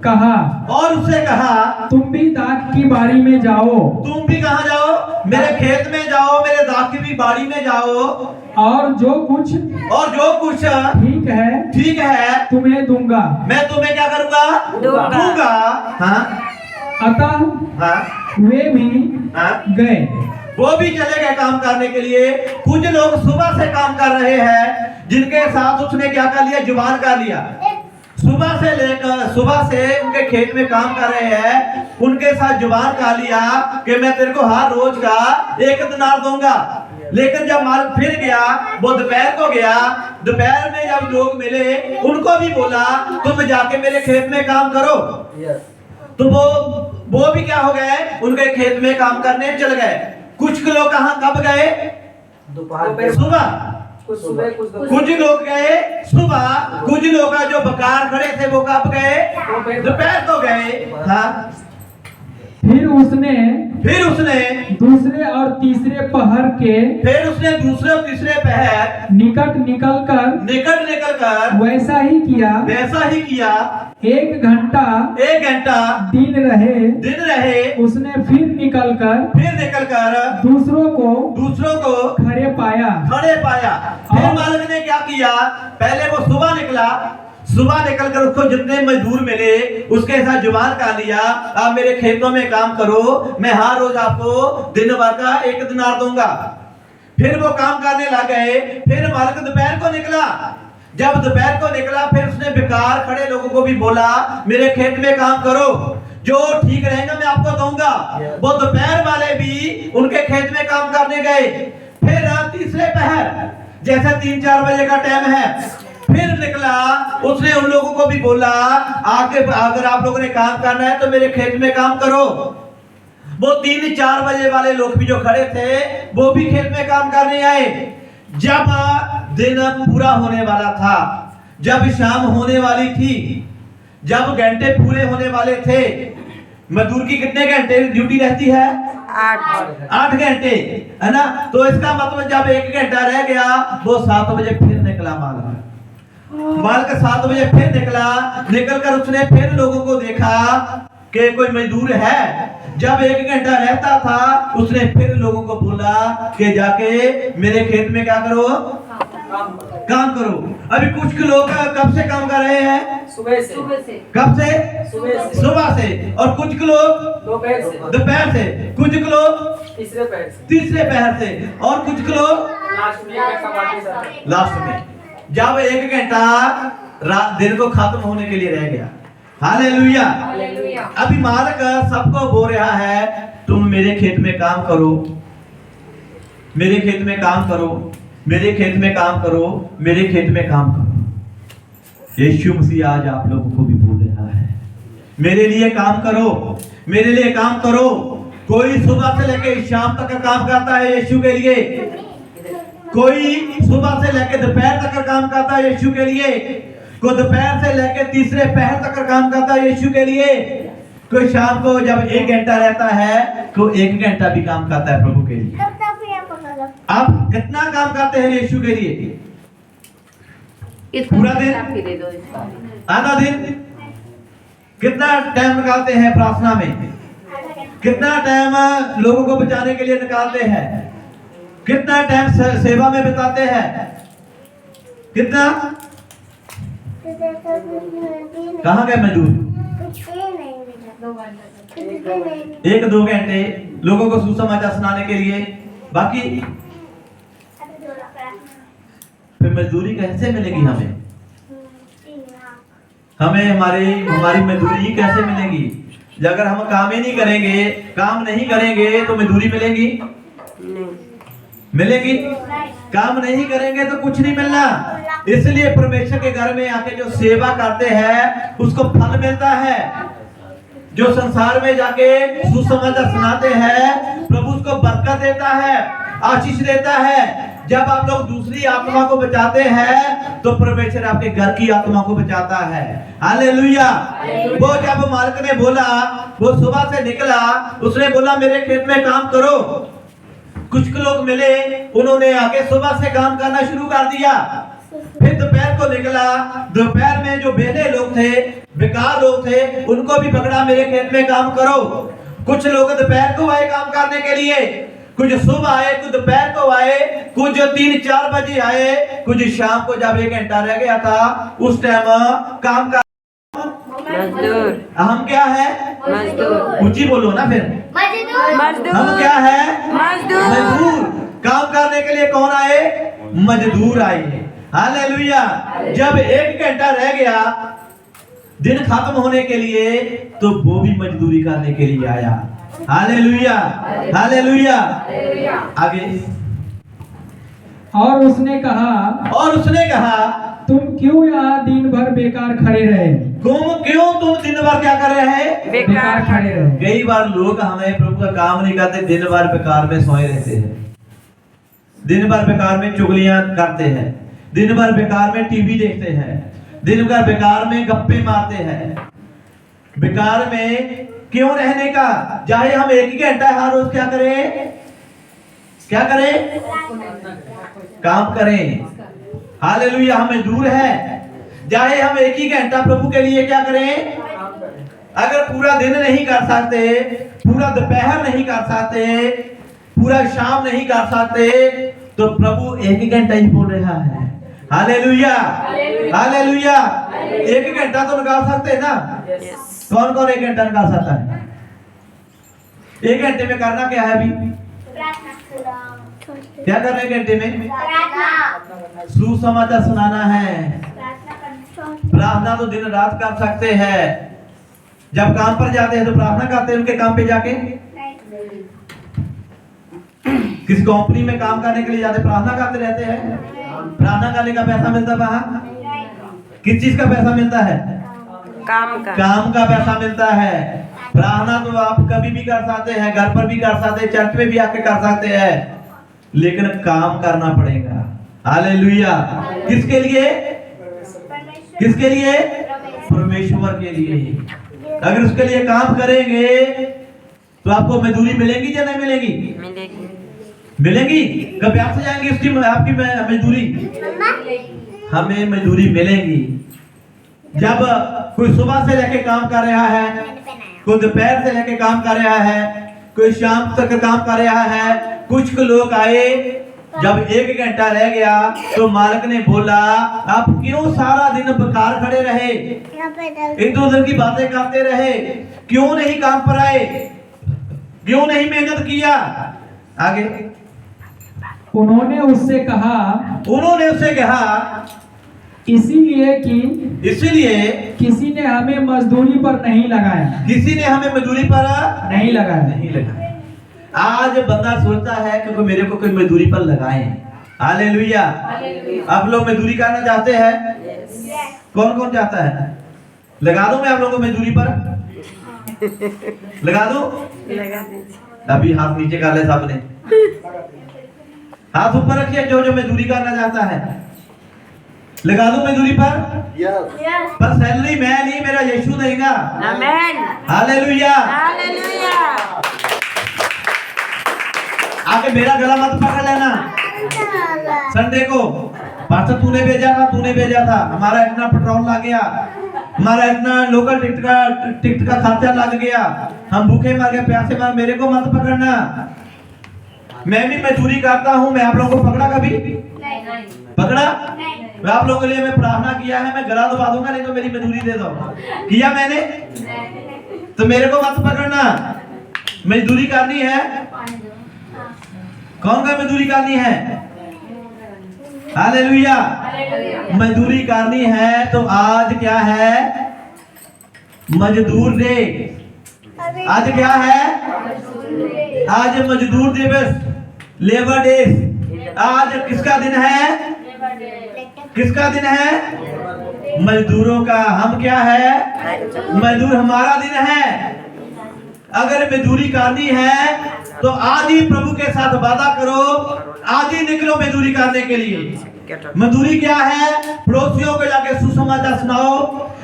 कहा, तुम भी दाख की बाड़ी में जाओ। तुम भी कहाँ जाओ? मेरे खेत में जाओ, मेरे दाख की बाड़ी में जाओ, और जो कुछ ठीक है तुम्हें दूंगा। मैं तुम्हें क्या करूंगा? दूंगा। हाँ। अतः वे भी गए। वो भी चले गए काम करने के लिए। कुछ लोग सुबह से काम कर रहे हैं, जिनके साथ उसने क्या कर लिया? जुबान कर लिया। सुबह से उनके खेत में काम कर रहे हैं, उनके साथ जुबान कर लिया कि मैं तेरे को हर रोज का 1 दिनार दूंगा। लेकिन जब मालिक फिर गया, वो दोपहर को गया, दोपहर में जब लोग मिले, उनको भी बोला तुम जाके मेरे खेत में काम करो। तो वो भी क्या हो गए? उनके खेत में काम करने चल गए। कुछ लोग कहाँ कब गए? सुबह। कुछ लोग गए सुबह, कुछ लोग जो बेकार खड़े थे वो कब गए? दोपहर को गए। हाँ। फिर उसने दूसरे और तीसरे पहर निकट निकलकर वैसा ही किया। 1 घंटा दिन रहे। उसने फिर निकलकर दूसरों को खड़े पाया। फिर मालिक ने क्या किया? पहले वो सुबह निकलकर उसको जितने मजदूर मिले उसके साथ जुबान कर लिया, आप मेरे खेतों में काम करो, मैं हर रोज आपको दिन भर का 1 दिनार दूंगा। फिर वो काम करने लग गए। फिर मालिक दोपहर को निकला। जब दोपहर को निकला, फिर उसने बेकार खड़े लोगों को भी बोला मेरे खेत में काम करो, जो ठीक रहेगा मैं आपको दूंगा। वो दोपहर वाले भी उनके खेत में काम करने गए। फिर तीसरे पहर, जैसे 3-4 बजे का टाइम है, फिर निकला। उसने उन लोगों को भी बोला आके अगर आप लोगों ने काम करना है तो मेरे खेत में काम करो। वो 3-4 बजे वाले लोग भी जो खड़े थे वो भी खेत में काम करने आए। जब दिन पूरा होने वाला था, जब शाम होने वाली थी, जब घंटे पूरे होने वाले थे, मजदूर की कितने घंटे ड्यूटी रहती है? 8 घंटे, है ना। तो इसका मतलब जब 1 घंटा रह गया, वो 7 बजे फिर निकला मालिक 7 बजे फिर निकलकर उसने फिर लोगों को देखा कि कोई मजदूर है। जब 1 घंटा रहता था, उसने फिर लोगों को बोला कि जाके मेरे खेत में क्या करो? काम करो। अभी कुछ लोग कब से काम कर रहे हैं? सुबह से कब से? सुबह से। और कुछ लोग दोपहर से, कुछ लोग तीसरे पहर से, और कुछ लोग लास्ट में। जब 1 घंटा दिन को खत्म होने के लिए रह गया, हालेलुया। अभी मालिक सबको बोल रहा है, तुम मेरे खेत में काम करो, मेरे खेत में काम करो, मेरे खेत में काम करो, मेरे खेत में काम करो। यीशु मसीह आज आप लोगों को भी बोल रहा है, मेरे लिए काम करो, मेरे लिए काम करो। कोई सुबह से लेकर शाम तक का काम करता है यीशु के लिए, कोई सुबह से लेकर दोपहर तक का काम करता है यीशु के लिए, कोई दोपहर से लेकर तीसरे पहर तक का काम करता है यीशु के लिए, कोई शाम को जब 1 घंटा रहता है तो 1 घंटा भी काम करता है प्रभु के लिए। आप कितना काम करते हैं यीशु के लिए? पूरा दिन, आधा दिन? कितना टाइम निकालते हैं प्रार्थना में? कितना टाइम लोगों को बचाने के लिए निकालते हैं? कितना टाइम सेवा में बिताते हैं? कितना? कहाँ गए मजदूर? 1-2 घंटे लोगों को सुसमाचार सुनाने के लिए, बाकी फिर मजदूरी कैसे मिलेगी हमें? हमारी मजदूरी कैसे मिलेगी? अगर हम काम ही नहीं करेंगे, काम नहीं करेंगे तो मजदूरी मिलेगी? मिलेगी? काम नहीं करेंगे तो कुछ नहीं मिलना। इसलिए परमेश्वर के घर में आके जो सेवा करते हैं उसको फल मिलता है। जो संसार में जाके सुसमाचार सुनाते हैं, प्रभु उसको बरकत देता है, आशीष देता है। जब आप लोग दूसरी आत्मा को बचाते हैं तो परमेश्वर आपके घर की आत्मा को बचाता है। हालेलुया। वो जब मालिक ने बोला, वो सुबह से निकला, उसने बोला मेरे खेत में काम करो। कुछ लोग मिले, उन्होंने आके सुबह से काम करना शुरू कर दिया। फिर दोपहर को निकला, दोपहर में जो बेले लोग थे, बेकार लोग थे, उनको भी पकड़ा मेरे खेत में काम करो। कुछ लोग दोपहर को आए काम करने के लिए, कुछ सुबह आए, कुछ दोपहर को आए, कुछ 3-4 बजे आए, कुछ शाम को जब 1 घंटा रह गया था उस टाइम काम का। मजदूर। हम क्या है? मजदूर। ऊंची बोलो ना फिर। मजदूर। हम क्या है? मजदूर। काम करने के लिए कौन आए? मजदूर आए। हालेलुया। जब 1 घंटा रह गया दिन खत्म होने के लिए तो वो भी मजदूरी करने के लिए आया। Hallelujah, hallelujah. आगे। और उसने कहा तुम क्यों यहाँ दिन भर बेकार खड़े रहे? तुम दिन भर क्या कर रहे हैं? बेकार खड़े रहे। कई बार लोग हमें प्रभु का काम नहीं करते, दिन भर बेकार में सोए रहते हैं, दिन भर बेकार में चुगलियां करते हैं, दिन भर बेकार में टीवी देखते हैं, दिन भर बेकार में गप्पे मारते हैं। बेकार में क्यों रहने का? चाहे हम 1 घंटा हर रोज क्या करें? काम करें। हालेलुया। हम मजदूर हैं, चाहे हम 1 ही घंटा प्रभु के लिए क्या करें? अगर पूरा दिन नहीं कर सकते, पूरा दोपहर नहीं कर सकते, पूरा शाम नहीं कर सकते, तो प्रभु 1 घंटा ही बोल रहा है। Hallelujah, hallelujah. 1 घंटा तो निकाल सकते हैं ना? कौन कौन 1 घंटा निकाल सकता है? 1 घंटे में करना क्या है? अभी क्या करना है 1 घंटे में? सुसमाचार सुनाना है। प्रार्थना तो दिन रात कर सकते हैं। जब काम पर जाते हैं तो प्रार्थना करते हैं उनके काम पे जाके। किसी कंपनी में काम करने के लिए जाते प्रार्थना करते रहते हैं। प्रार्थना करने का पैसा मिलता है वहां? किस चीज का पैसा मिलता है? काम का पैसा मिलता है। प्रार्थना तो आप कभी भी कर सकते हैं, घर पर भी कर सकते हैं, चर्च में भी आके कर सकते हैं, लेकिन काम करना पड़ेगा। हालेलुया। किसके लिए? किसके लिए? परमेश्वर के लिए। अगर उसके लिए काम करेंगे तो आपको मजदूरी मिलेगी या नहीं मिलेगी? मिलेगी। कब आप से जाएंगे उसकी आपकी मजदूरी? हमें मजदूरी मिलेगी। जब कोई सुबह से लेके काम कर रहा है, कोई दोपहर से लेके काम कर रहा है, कोई शाम तक काम कर रहा है, कुछ लोग आए जब 1 घंटा रह गया तो मालिक ने बोला आप क्यों सारा दिन बेकार खड़े रहे, इधर उधर की बातें करते रहे, क्यों नहीं काम पर आए, क्यों नहीं मेहनत किया। आगे उन्होंने उससे कहा इसीलिए किसी ने हमें मजदूरी पर नहीं लगाया। मजदूरी पर नहीं लगाया। नहीं लगा। आज बंदा सोचता है कि मेरे को कोई मजदूरी पर लगाए। हालेलुया। आप लोग मजदूरी करना चाहते हैं? कौन कौन चाहता है? लगा दूं मैं आप लोगों को मजदूरी पर? लगा दूं? लगा दीजिए। अभी हाथ नीचे कर ले सबने, हाथ ऊपर रखिए जो जो मजदूरी करना चाहता है। लगा दूं मजदूरी पर? पर सैलरी मैं नहीं, मेरा यीशु देगा। आमीन। हालेलुया। हालेलुया। आके मेरा गला मत पकड़ लेना। संडे को पास्टर तूने भेजा था, हमारा इतना पेट्रोल लग गया, हमारा इतना लोकल टिकट का खर्चा लग गया, हम भूखे मर गए, प्यासे मर, मेरे को मत पकड़ना। मैं भी मजदूरी करता हूँ। मैं आप लोगों को पकड़ा कभी? पकड़ा? मैं आप लोगों के लिए मैं प्रार्थना किया है, मैं गला दबा दूंगा, नहीं तो मेरी मजदूरी दे दो। किया मैंने? तो मेरे को मत पकड़ना। मजदूरी करनी है। कौन का मजदूरी करनी है? हालेलुया। मजदूरी करनी है तो आज क्या है? मजदूर डे। आज क्या है? आज मजदूर दिवस, लेबर डे। आज किसका दिन है? किसका दिन है? मजदूरों का। हम क्या है? मजदूर। हमारा दिन है। अगर मजदूरी करनी है तो आज ही प्रभु के साथ वादा करो, आज ही निकलो मजदूरी करने के लिए। मजदूरी क्या है? पड़ोसियों को जाके सुसमाचार सुनाओ,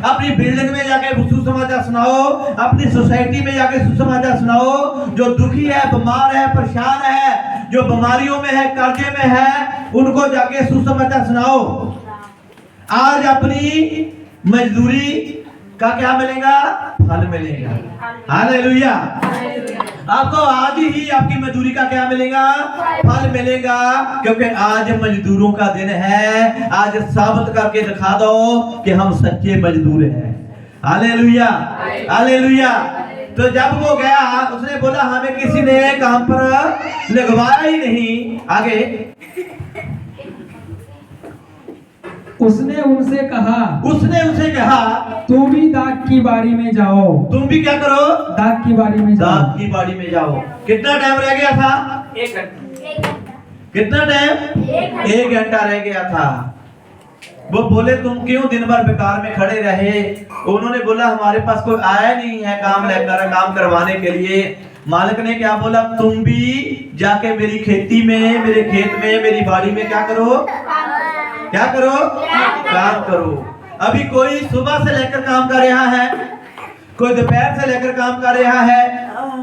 अपनी बिल्डिंग में जाके सुसमाचार सुनाओ, अपनी सोसाइटी में जाके सुसमाचार सुनाओ। जो दुखी है, बीमार है, परेशान है, जो बीमारियों में है, कर्जे में है, उनको जाके सुसमाचार सुनाओ। आज अपनी मजदूरी का क्या मिलेगा? फल मिलेगा। हालेलुया। आपको आज ही आपकी मजदूरी का क्या मिलेगा? फल मिलेगा, क्योंकि आज मजदूरों का दिन है। आज साबित करके दिखा दो कि हम सच्चे मजदूर हैं। हालेलुया। हालेलुया। तो जब वो गया, उसने बोला हमें किसी ने काम पर लगवाया ही नहीं। आगे उसने उनसे कहा तुम भी दाख की बारी में जाओ। तुम भी क्या करो? दाख की बारी में जाओ। दाख की बाड़ी में जाओ। कितना टाइम रह गया था? 1 घंटा। कितना टाइम? 1 घंटा रह गया था। वो बोले तुम क्यों दिन भर बेकार में खड़े रहे? उन्होंने बोला हमारे पास कोई आया नहीं है काम लेकर, काम करवाने के लिए। मालिक ने क्या बोला? तुम भी जाके मेरी खेती में, मेरे खेत में, मेरी बाड़ी में क्या करो? क्या करो? काम करो। अभी कोई सुबह से लेकर काम कर रहा है, कोई दोपहर से लेकर काम कर रहा है,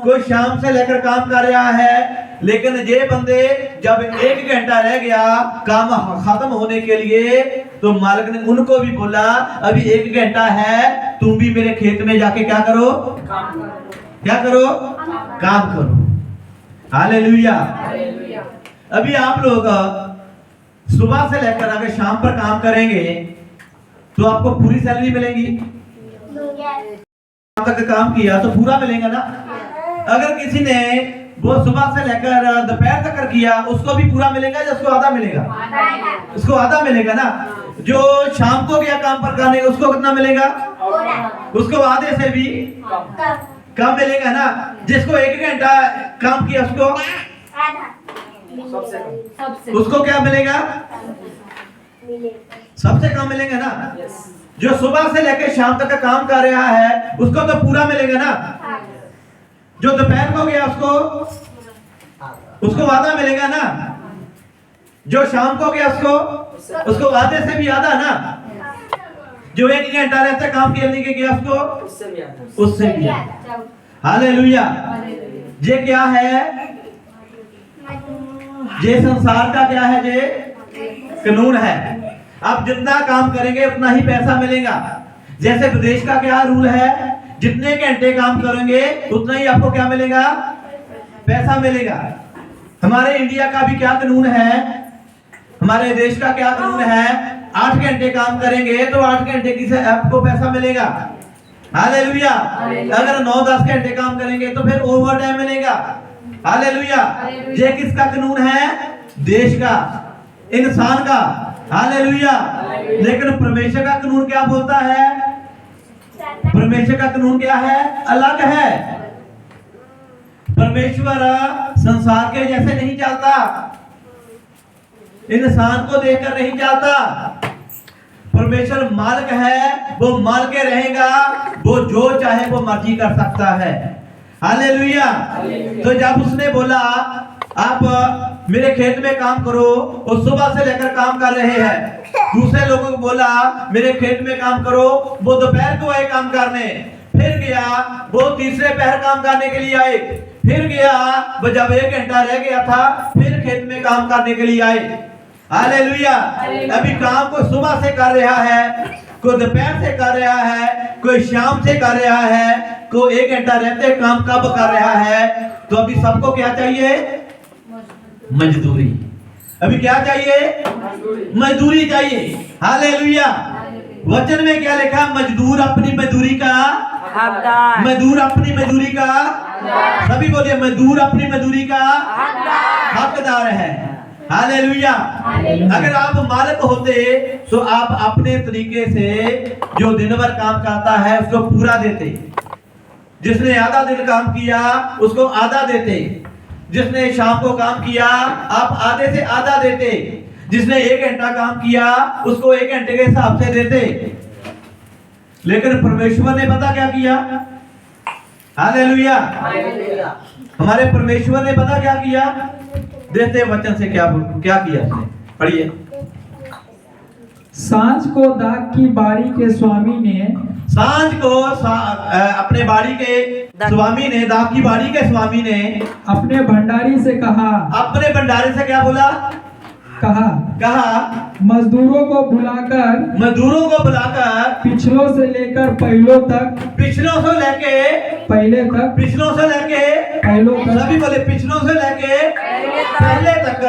कोई शाम से लेकर काम कर रहा है। लेकिन ये बंदे जब 1 घंटा रह गया काम खत्म होने के लिए, तो मालिक ने उनको भी बोला अभी 1 घंटा है, तुम भी मेरे खेत में जाके क्या करो? क्या करो? काम करो। हालेलुया। अभी आप लोग सुबह से लेकर अगर शाम पर काम करेंगे तो आपको पूरी सैलरी मिलेगी। शाम तक काम किया तो पूरा मिलेगा ना। अगर किसी ने वो सुबह से लेकर दोपहर तक किया, उसको भी पूरा मिलेगा या उसको आधा मिलेगा? उसको आधा मिलेगा ना। जो शाम को गया काम पर करने, उसको कितना मिलेगा? उसको आधे से भी कम मिलेगा ना। जिसको 1 घंटा काम किया उसको क्या मिलेगा? सबसे कम मिलेगा ना। जो सुबह से लेकर शाम तक का काम कर रहा है उसको तो पूरा मिलेगा ना। जो दोपहर को गया उसको आधा मिलेगा ना। जो शाम को गया उसको आधे से भी आधा ना। जो 1 घंटा रहता काम करने के गया उससे भी आधा। हालेलुया। ये क्या है? ये संसार का क्या है? ये कानून है। आप जितना काम करेंगे उतना ही पैसा मिलेगा। जैसे विदेश का क्या रूल है? जितने घंटे काम करेंगे उतना ही आपको क्या मिलेगा? पैसा मिलेगा। हमारे इंडिया का भी क्या कानून है, हमारे देश का क्या कानून है, 8 घंटे काम करेंगे तो 8 घंटे की से आपको पैसा मिलेगा। हालेलुया। अगर 9-10 घंटे काम करेंगे तो फिर ओवर टाइम मिलेगा। हालेलुया। ये किसका कानून है? देश का, इंसान का। हालेलुया। लेकिन परमेश्वर का कानून क्या बोलता है? परमेश्वर का कानून क्या है? अलग है। परमेश्वर संसार के जैसे नहीं चलता, इंसान को देखकर नहीं चलता। परमेश्वर मालिक है, वो माल के रहेगा, वो जो चाहे वो मर्जी कर सकता है। हालेलुया। तो जब उसने बोला आप मेरे खेत में काम करो, और सुबह से लेकर काम कर रहे हैं, दूसरे लोगों को बोला मेरे खेत में काम करो, वो दोपहर को आए काम करने, फिर गया वो तीसरे पहर काम करने के लिए आए, फिर गया वो जब 1 घंटा रह गया था फिर खेत में काम करने के लिए आए। हालेलुया। अभी काम को सुबह से कर रहा है, कोई दोपहर से कर रहा है, कोई शाम से कर रहा है, कोई 1 घंटा रहते काम कब कर रहा है। तो अभी सबको क्या चाहिए? मजदूरी। अभी क्या चाहिए? मजदूरी चाहिए। हालेलुया। वचन में क्या लिखा? मजदूर अपनी मजदूरी का हकदार। मजदूर अपनी मजदूरी का, सभी बोलिए मजदूर अपनी मजदूरी का हकदार है। हालेलुया। अगर आप मालिक होते तो आप अपने तरीके से जो दिन भर काम करता है उसको पूरा देते। जिसने आधा दिन काम किया उसको आधा देते, जिसने शाम को काम किया आप आधे से आधा देते, जिसने 1 घंटा काम किया उसको 1 घंटे के हिसाब से देते। लेकिन परमेश्वर ने पता क्या किया? हालेलुया। हमारे परमेश्वर ने पता क्या किया? देखते वचन से क्या किया उसने, पढ़िए। सांझ को दाख की बारी के स्वामी ने, सांझ को अपने बाड़ी के स्वामी ने, दाख की बाड़ी के स्वामी ने अपने भंडारी से कहा, अपने भंडारे से क्या बोला? कहा मजदूरों को बुलाकर, मजदूरों को बुलाकर पिछलों से लेकर पहलों तक, पिछलों से लेके पहले तक, पिछलों से लेके पहलों तक, सभी बोले पिछलों से लेके पहले तक,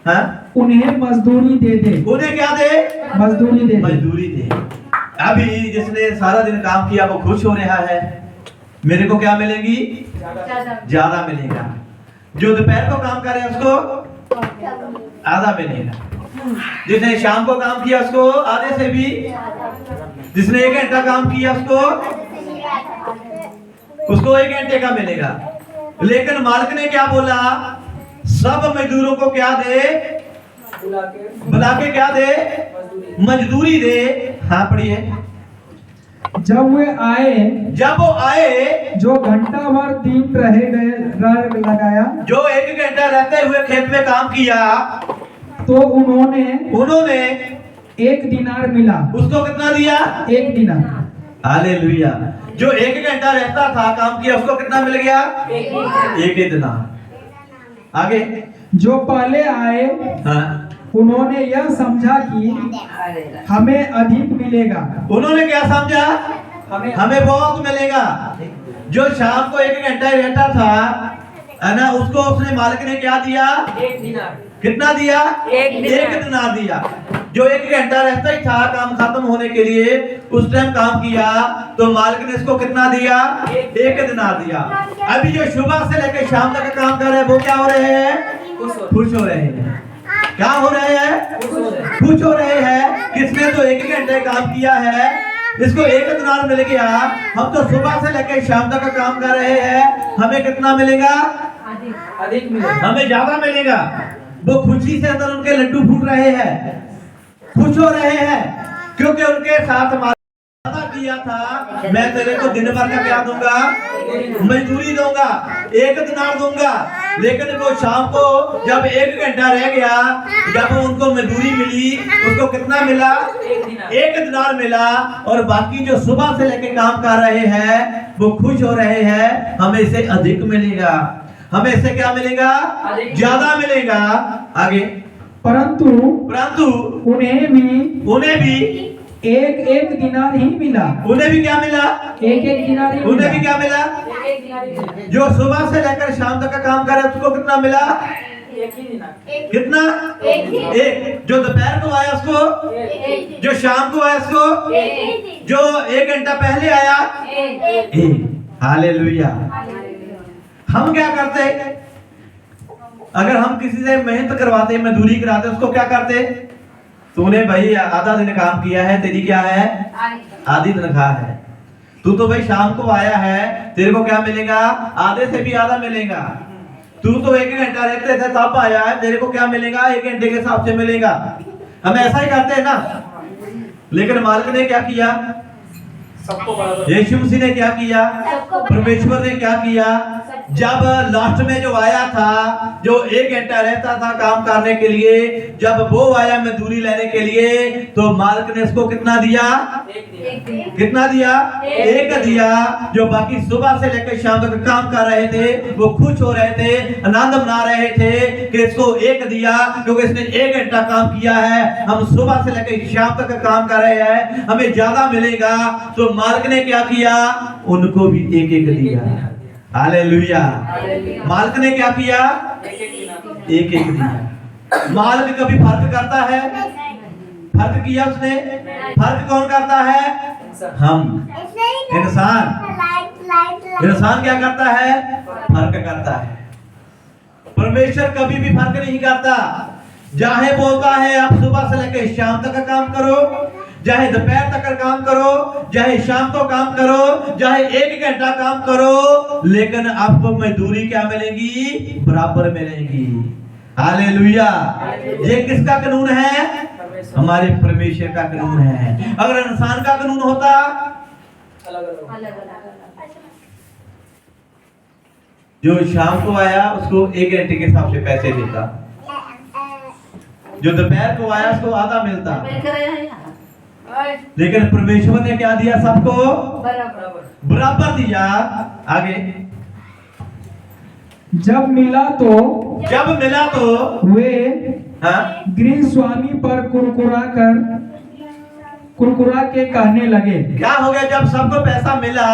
हाँ? उन्हें मजदूरी दे दे। उन्हें क्या दे? मजदूरी दे दे। मजदूरी दे। अभी जिसने सारा दिन काम किया वो खुश हो रहा है, मेरे को क्या मिलेगी? ज्यादा मिलेगा। जो दोपहर को काम करे उसको आधा मिलेगा, जिसने शाम को काम किया उसको आधे से भी, जिसने 1 घंटा काम किया उसको 1 घंटे का मिलेगा। लेकिन मालिक ने क्या बोला? सब मजदूरों को क्या दे? बुला के क्या दे? मजदूरी दे। हाँ पढ़िए। जब वो आए जो घंटा भर दिन रह लगाया, जो 1 घंटा रहते हुए खेत में काम किया, तो उन्होंने 1 दिनार मिला। उसको कितना दिया? 1 दिनार। हालेलुया। जो 1 घंटा रहता था काम किया उसको कितना मिल गया? 1 दिनार। आगे जो पहले आए, हाँ। उन्होंने यह समझा कि हमें अधिक मिलेगा। उन्होंने क्या समझा? हमें बहुत मिलेगा। जो शाम को 1 घंटा ही रहता था है ना, उसको उसने मालिक ने क्या दिया? 1 दिनार। कितना दिया? 1 दिनार दिया। जो 1 घंटा रहता ही था काम खत्म होने के लिए, उस टाइम काम किया तो मालिक ने इसको कितना दिया? 1 दिनार दिया। अभी जो सुबह से लेकर शाम तक काम कर रहे हैं वो क्या हो रहे हैं? खुश हो रहे हैं। क्या हो रहे हैं? खुश हो रहे हैं। किसने तो 1 घंटे काम किया है, इसको 1 दिनार मिल गया। हम तो सुबह से लेकर शाम तक काम कर रहे हैं, हमें कितना मिलेगा? अधिक मिलेगा। हमें ज्यादा मिलेगा। वो खुशी से अंदर उनके लड्डू फूट रहे हैं, खुश हो रहे हैं, क्योंकि उनके साथ वादा किया था मैं तेरे को दिन भर का क्या दूंगा? मजदूरी दूंगा, 1 दिनार दूंगा। लेकिन वो शाम को जब 1 घंटा रह गया, जब उनको मजदूरी मिली उसको कितना मिला? 1 दिनार मिला। और बाकी जो सुबह से लेके काम कर रहे हैं वो खुश हो रहे हैं, हमें इससे अधिक मिलेगा, हमें इससे क्या मिलेगा? ज्यादा मिलेगा। आगे परंतु उन्हें भी एक एक दिनार ही मिला। उन्हें भी क्या मिला? एक एक दिनार ही उन्हें भी मिला। क्या मिला? जो सुबह से लेकर शाम तक का काम करे उसको कितना मिला? कितना? एक। जो दोपहर को आया उसको, जो शाम को आया उसको, जो 1 घंटा पहले आया, एक। हालेलुया। हम क्या करते? अगर हम किसी से मेहनत करवाते, मजदूरी कराते, उसको क्या करते? तूने भाई आधा दिन काम किया है, तेरी क्या है? आधी तनख्वाह है। तू तो भाई शाम को आया है, तेरे को क्या मिलेगा? आधे से भी आधा मिलेगा। तू तो 1 घंटा रहते थे तब आया है, तेरे को क्या मिलेगा? 1 घंटे के हिसाब से मिलेगा। हम ऐसा ही करते हैं ना। लेकिन मालिक ने क्या किया? यीशु मसीह ने क्या किया? परमेश्वर ने क्या किया? जब लास्ट में जो आया था, जो 1 घंटा रहता था काम करने के लिए, जब वो आया मजदूरी लेने के लिए, तो मालिक ने उसको कितना दिया? कितना दिया? 1 दिया। जो बाकी सुबह से लेकर शाम तक काम कर रहे थे वो खुश हो रहे थे, आनंद मना रहे थे कि इसको 1 दिया क्योंकि इसने 1 घंटा काम किया है। हम सुबह से लेकर शाम तक काम कर रहे हैं, हमें ज्यादा मिलेगा। तो मालिक ने क्या किया? उनको भी 1 दिया। हालेलुया। मालिक ने क्या किया? 1 दिया। मालिक कभी फर्क करता है? फर्क किया उसने? फर्क कौन करता है? हम इंसान। इंसान क्या करता है? फर्क करता है। परमेश्वर कभी भी फर्क नहीं करता। चाहे बोलता है आप सुबह से लेकर शाम तक का काम करो, चाहे दोपहर तक का काम करो, चाहे शाम को काम करो, चाहे 1 घंटा काम करो, लेकिन आपको मजदूरी क्या मिलेगी? बराबर मिलेगी। हालेलुया। ये किसका कानून है? हमारे परमेश्वर का कानून है। अगर इंसान का कानून होता, जो शाम को आया उसको 1 घंटे के हिसाब से पैसे देता, जो दोपहर को आया उसको आधा मिलता। लेकिन परमेश्वर ने क्या दिया? सबको बराबर दिया। आगे जब मिला तो वे गृह स्वामी पर कुरकुरा के कहने लगे। क्या हो गया? जब सबको पैसा मिला,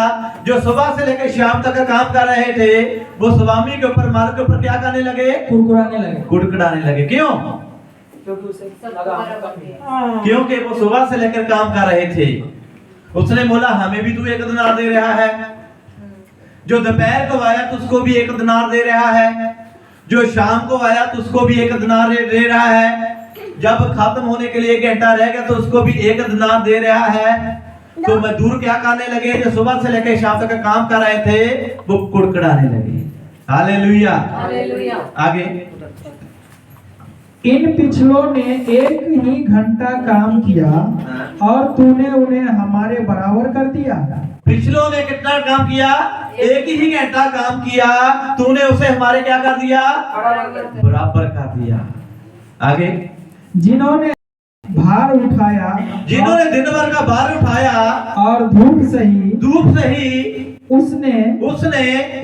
जो सुबह से लेकर शाम तक का काम कर रहे थे, वो स्वामी के ऊपर, मालिक के ऊपर क्या करने लगे? कुड़कुड़ाने लगे। क्यों? क्योंकि वो सुबह से लेकर काम कर रहे थे। उसने बोला हमें भी तू 1 दिनार दे रहा है। जो दोपहर को आया तो उसको भी 1 दिनार दे रहा है, जो शाम को आया तो उसको भी 1 दिनार दे रहा है, जब खत्म होने के लिए 1 घंटा रह गया तो उसको भी 1 दिनार दे रहा है। तो मजदूर क्या करने लगे? जो सुबह से लेकर शाम तक का काम कर रहे थे वो कुड़कुड़ाने लगे। हालेलुया। आगे इन पिछलों ने 1 ही घंटा काम किया और तूने उन्हें हमारे बराबर कर दिया। पिछलों ने कितना काम किया? 1 ही घंटा काम किया, तूने उसे हमारे क्या कर दिया? बराबर कर दिया। आगे जिन्होंने भार उठाया, जिन्होंने दिन भर का भार उठाया और धूप सही उसने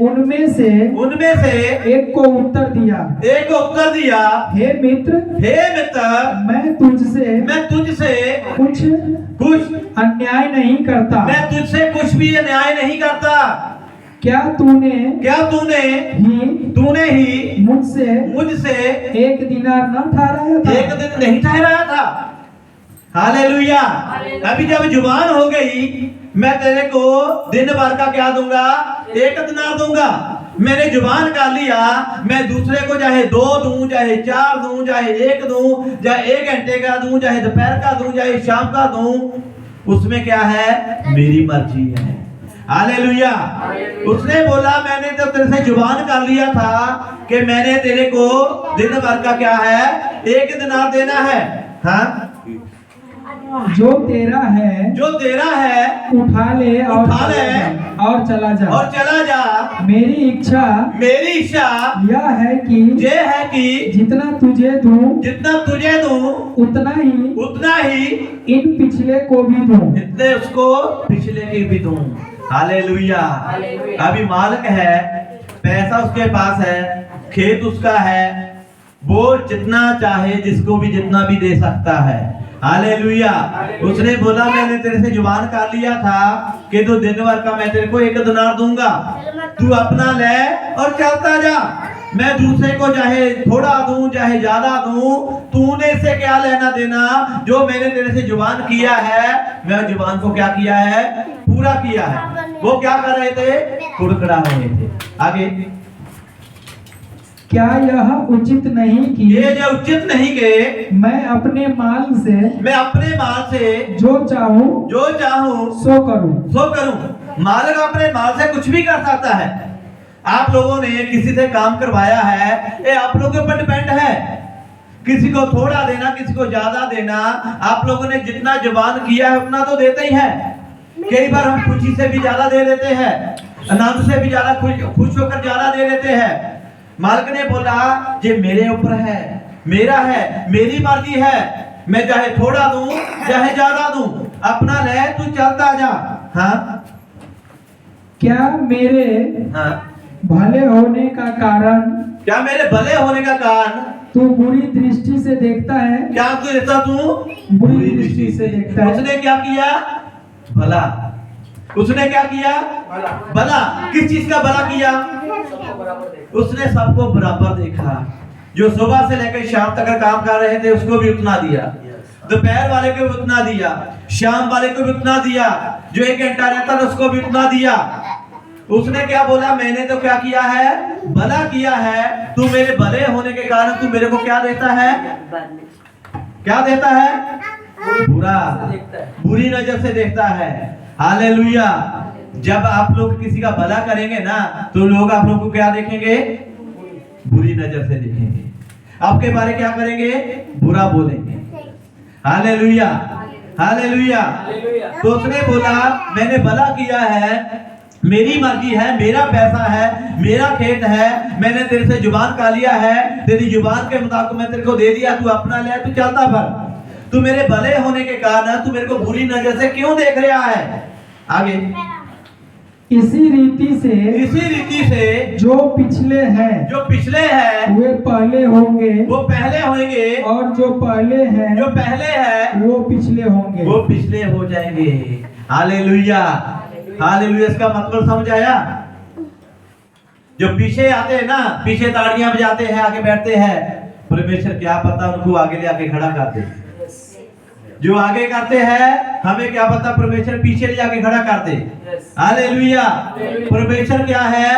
उनमें से एक को उत्तर दिया, हे मित्र मैं तुझसे कुछ अन्याय नहीं करता। मैं तुझसे कुछ भी अन्याय नहीं करता। क्या तूने ही मुझसे 1 दिनार न ठहराया था? 1 दिन नहीं ठहराया था। हालेलुया। अभी जब जुबान हो गई, मैं तेरे को दिन भर का क्या दूंगा? 1 दिनार दूंगा। मैंने जुबान कर लिया, मैं दूसरे को चाहे 2 दूं, चाहे 4 दूं, चाहे 1 दूं, चाहे 1 घंटे का दूं, चाहे दोपहर का दूं, चाहे शाम का दूं, उसमें क्या है? मेरी मर्जी है। हालेलुया। उसने बोला मैंने तो तेरे से जुबान कर लिया था कि मैंने तेरे को दिन भर का क्या है? 1 दिनार देना है। हाँ, जो तेरा है उठा ले और चला जा। मेरी इच्छा यह है कि जितना तुझे दूं उतना ही इन पिछले को भी दूं, इतने उसको पिछले की भी दूं। हालेलुया। अभी मालिक है, पैसा उसके पास है, खेत उसका है, वो जितना चाहे जिसको भी जितना भी दे सकता है। हालेलुया। उसने बोला मैंने तेरे से जुबान काट लिया था कि तो दिन भर का मैं तेरे को 1 दिनार दूंगा, तू अपना ले और चलता जा। मैं दूसरे को चाहे थोड़ा दूं चाहे ज्यादा दूं, तूने से क्या लेना देना। जो मैंने तेरे से जुबान किया है, मैं जुबान को क्या किया है, पूरा किया है। वो क्या कर रहे थे, कुड़कुड़ा रहे थे। आगे, क्या यह उचित नहीं कि ये जो उचित नहीं कि मैं अपने माल से मैं अपने माल से जो चाहूं सो करूं। मालिक अपने माल से कुछ भी कर सकता है। आप लोगों ने किसी से काम करवाया है, ये आप लोगों के ऊपर डिपेंड है। किसी को थोड़ा देना, किसी को ज्यादा देना। आप लोगों ने जितना जुबान किया है उतना तो देते ही है। कई बार हम खुशी से भी ज्यादा दे देते हैं, आनंद से भी ज्यादा खुश होकर ज्यादा दे देते हैं। मालिक ने बोला ये मेरे ऊपर है, मेरा है, मेरी मर्जी है। मैं चाहे थोड़ा दूं चाहे ज्यादा दूं, अपना ले, तू चलता जा। हाँ, क्या मेरे हाँ, भले होने का कारण क्या मेरे भले होने का कारण तू बुरी दृष्टि से देखता है? क्या तू ऐसा तू बुरी दृष्टि से देखता है। उसने क्या किया, भला। उसने क्या किया, भला। किस चीज का भला किया, उसने सबको बराबर देखा। जो सुबह से लेकर शाम तक काम कर रहे थे उसको भी उतना दिया, दोपहर वाले को भी उतना दिया, शाम वाले को भी उतना दिया, जो 1 घंटा रहता था उसको भी उतना दिया। उसने क्या बोला, मैंने तो क्या किया है, भला किया है। तू मेरे भले होने के कारण तू मेरे को क्या देता है, क्या देता है, बुरा, बुरी नजर से देखता है। हालेलुया। जब आप लोग किसी का भला करेंगे ना, तो लोग आप लोग को क्या देखेंगे, बुरी नजर से देखेंगे। आपके बारे क्या करेंगे, बुरा बोलेंगे। Hallelujah, hallelujah. तो उसने बोला मैंने भला किया है, मेरी मर्जी है, मेरा पैसा है, मेरा खेत है, मैंने तेरे से जुबान का लिया है, तेरी जुबान के मुताबिक मैं तेरे को दे दिया, तू अपना ले, तू चलता भर। तू मेरे भले होने के कारण तू मेरे को बुरी नजर से क्यों देख रहा है। आगे, इसी रीति से जो पिछले हैं वे पहले होंगे, वो पहले होंगे, और जो पहले हैं वो पिछले हो जाएंगे। Hallelujah, hallelujah. इसका मतलब समझ आया। जो पीछे आते हैं ना, पीछे ताड़ियां बजाते हैं, आगे बैठते हैं, परमेश्वर क्या पता उनको आगे ले आके खड़ा कर दे। जो आगे करते हैं हमें क्या पता परमेश्वर पीछे ले जाके खड़ा कर दे। हालेलुया। परमेश्वर क्या है,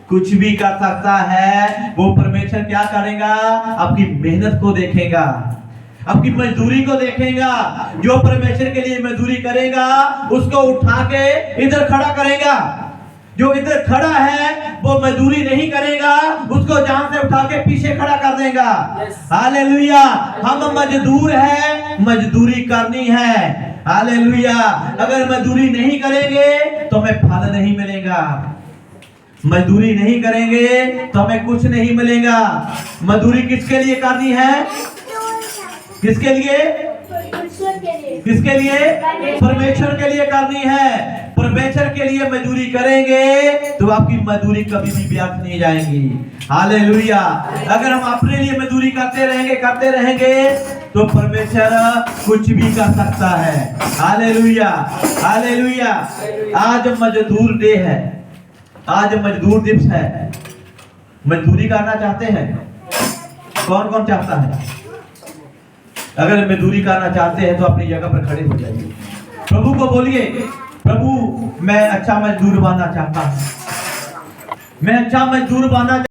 कुछ भी कर सकता है। वो परमेश्वर क्या करेगा, आपकी मेहनत को देखेगा, आपकी मजदूरी को देखेगा। जो परमेश्वर के लिए मजदूरी करेगा उसको उठा के इधर खड़ा करेगा। जो इधर खड़ा है वो मजदूरी नहीं करेगा, उसको जान से उठा के पीछे खड़ा कर देगा। हालेलुया। हम मजदूर हैं, मजदूरी करनी है। हालेलुया। अगर मजदूरी नहीं करेंगे तो हमें फल नहीं मिलेगा। मजदूरी नहीं करेंगे तो हमें कुछ नहीं मिलेगा। मजदूरी किसके लिए करनी है, किसके लिए, किसके लिए, परमेश्वर के लिए करनी है। परमेश्वर के लिए मजदूरी करेंगे तो आपकी मजदूरी कभी भी व्यर्थ नहीं जाएगी। हालेलुया। अगर हम अपने लिए मजदूरी करते रहेंगे तो परमेश्वर कुछ भी कर सकता है। Hallelujah, hallelujah. आज मजदूर डे है, आज मजदूर दिवस है। मजदूरी करना चाहते हैं, कौन कौन चाहता है। अगर मजदूरी करना चाहते हैं तो अपनी जगह पर खड़े हो जाइए, प्रभु को बोलिए, प्रभु मैं अच्छा मजदूर बनना चाहता हूँ, मैं अच्छा मजदूर बनना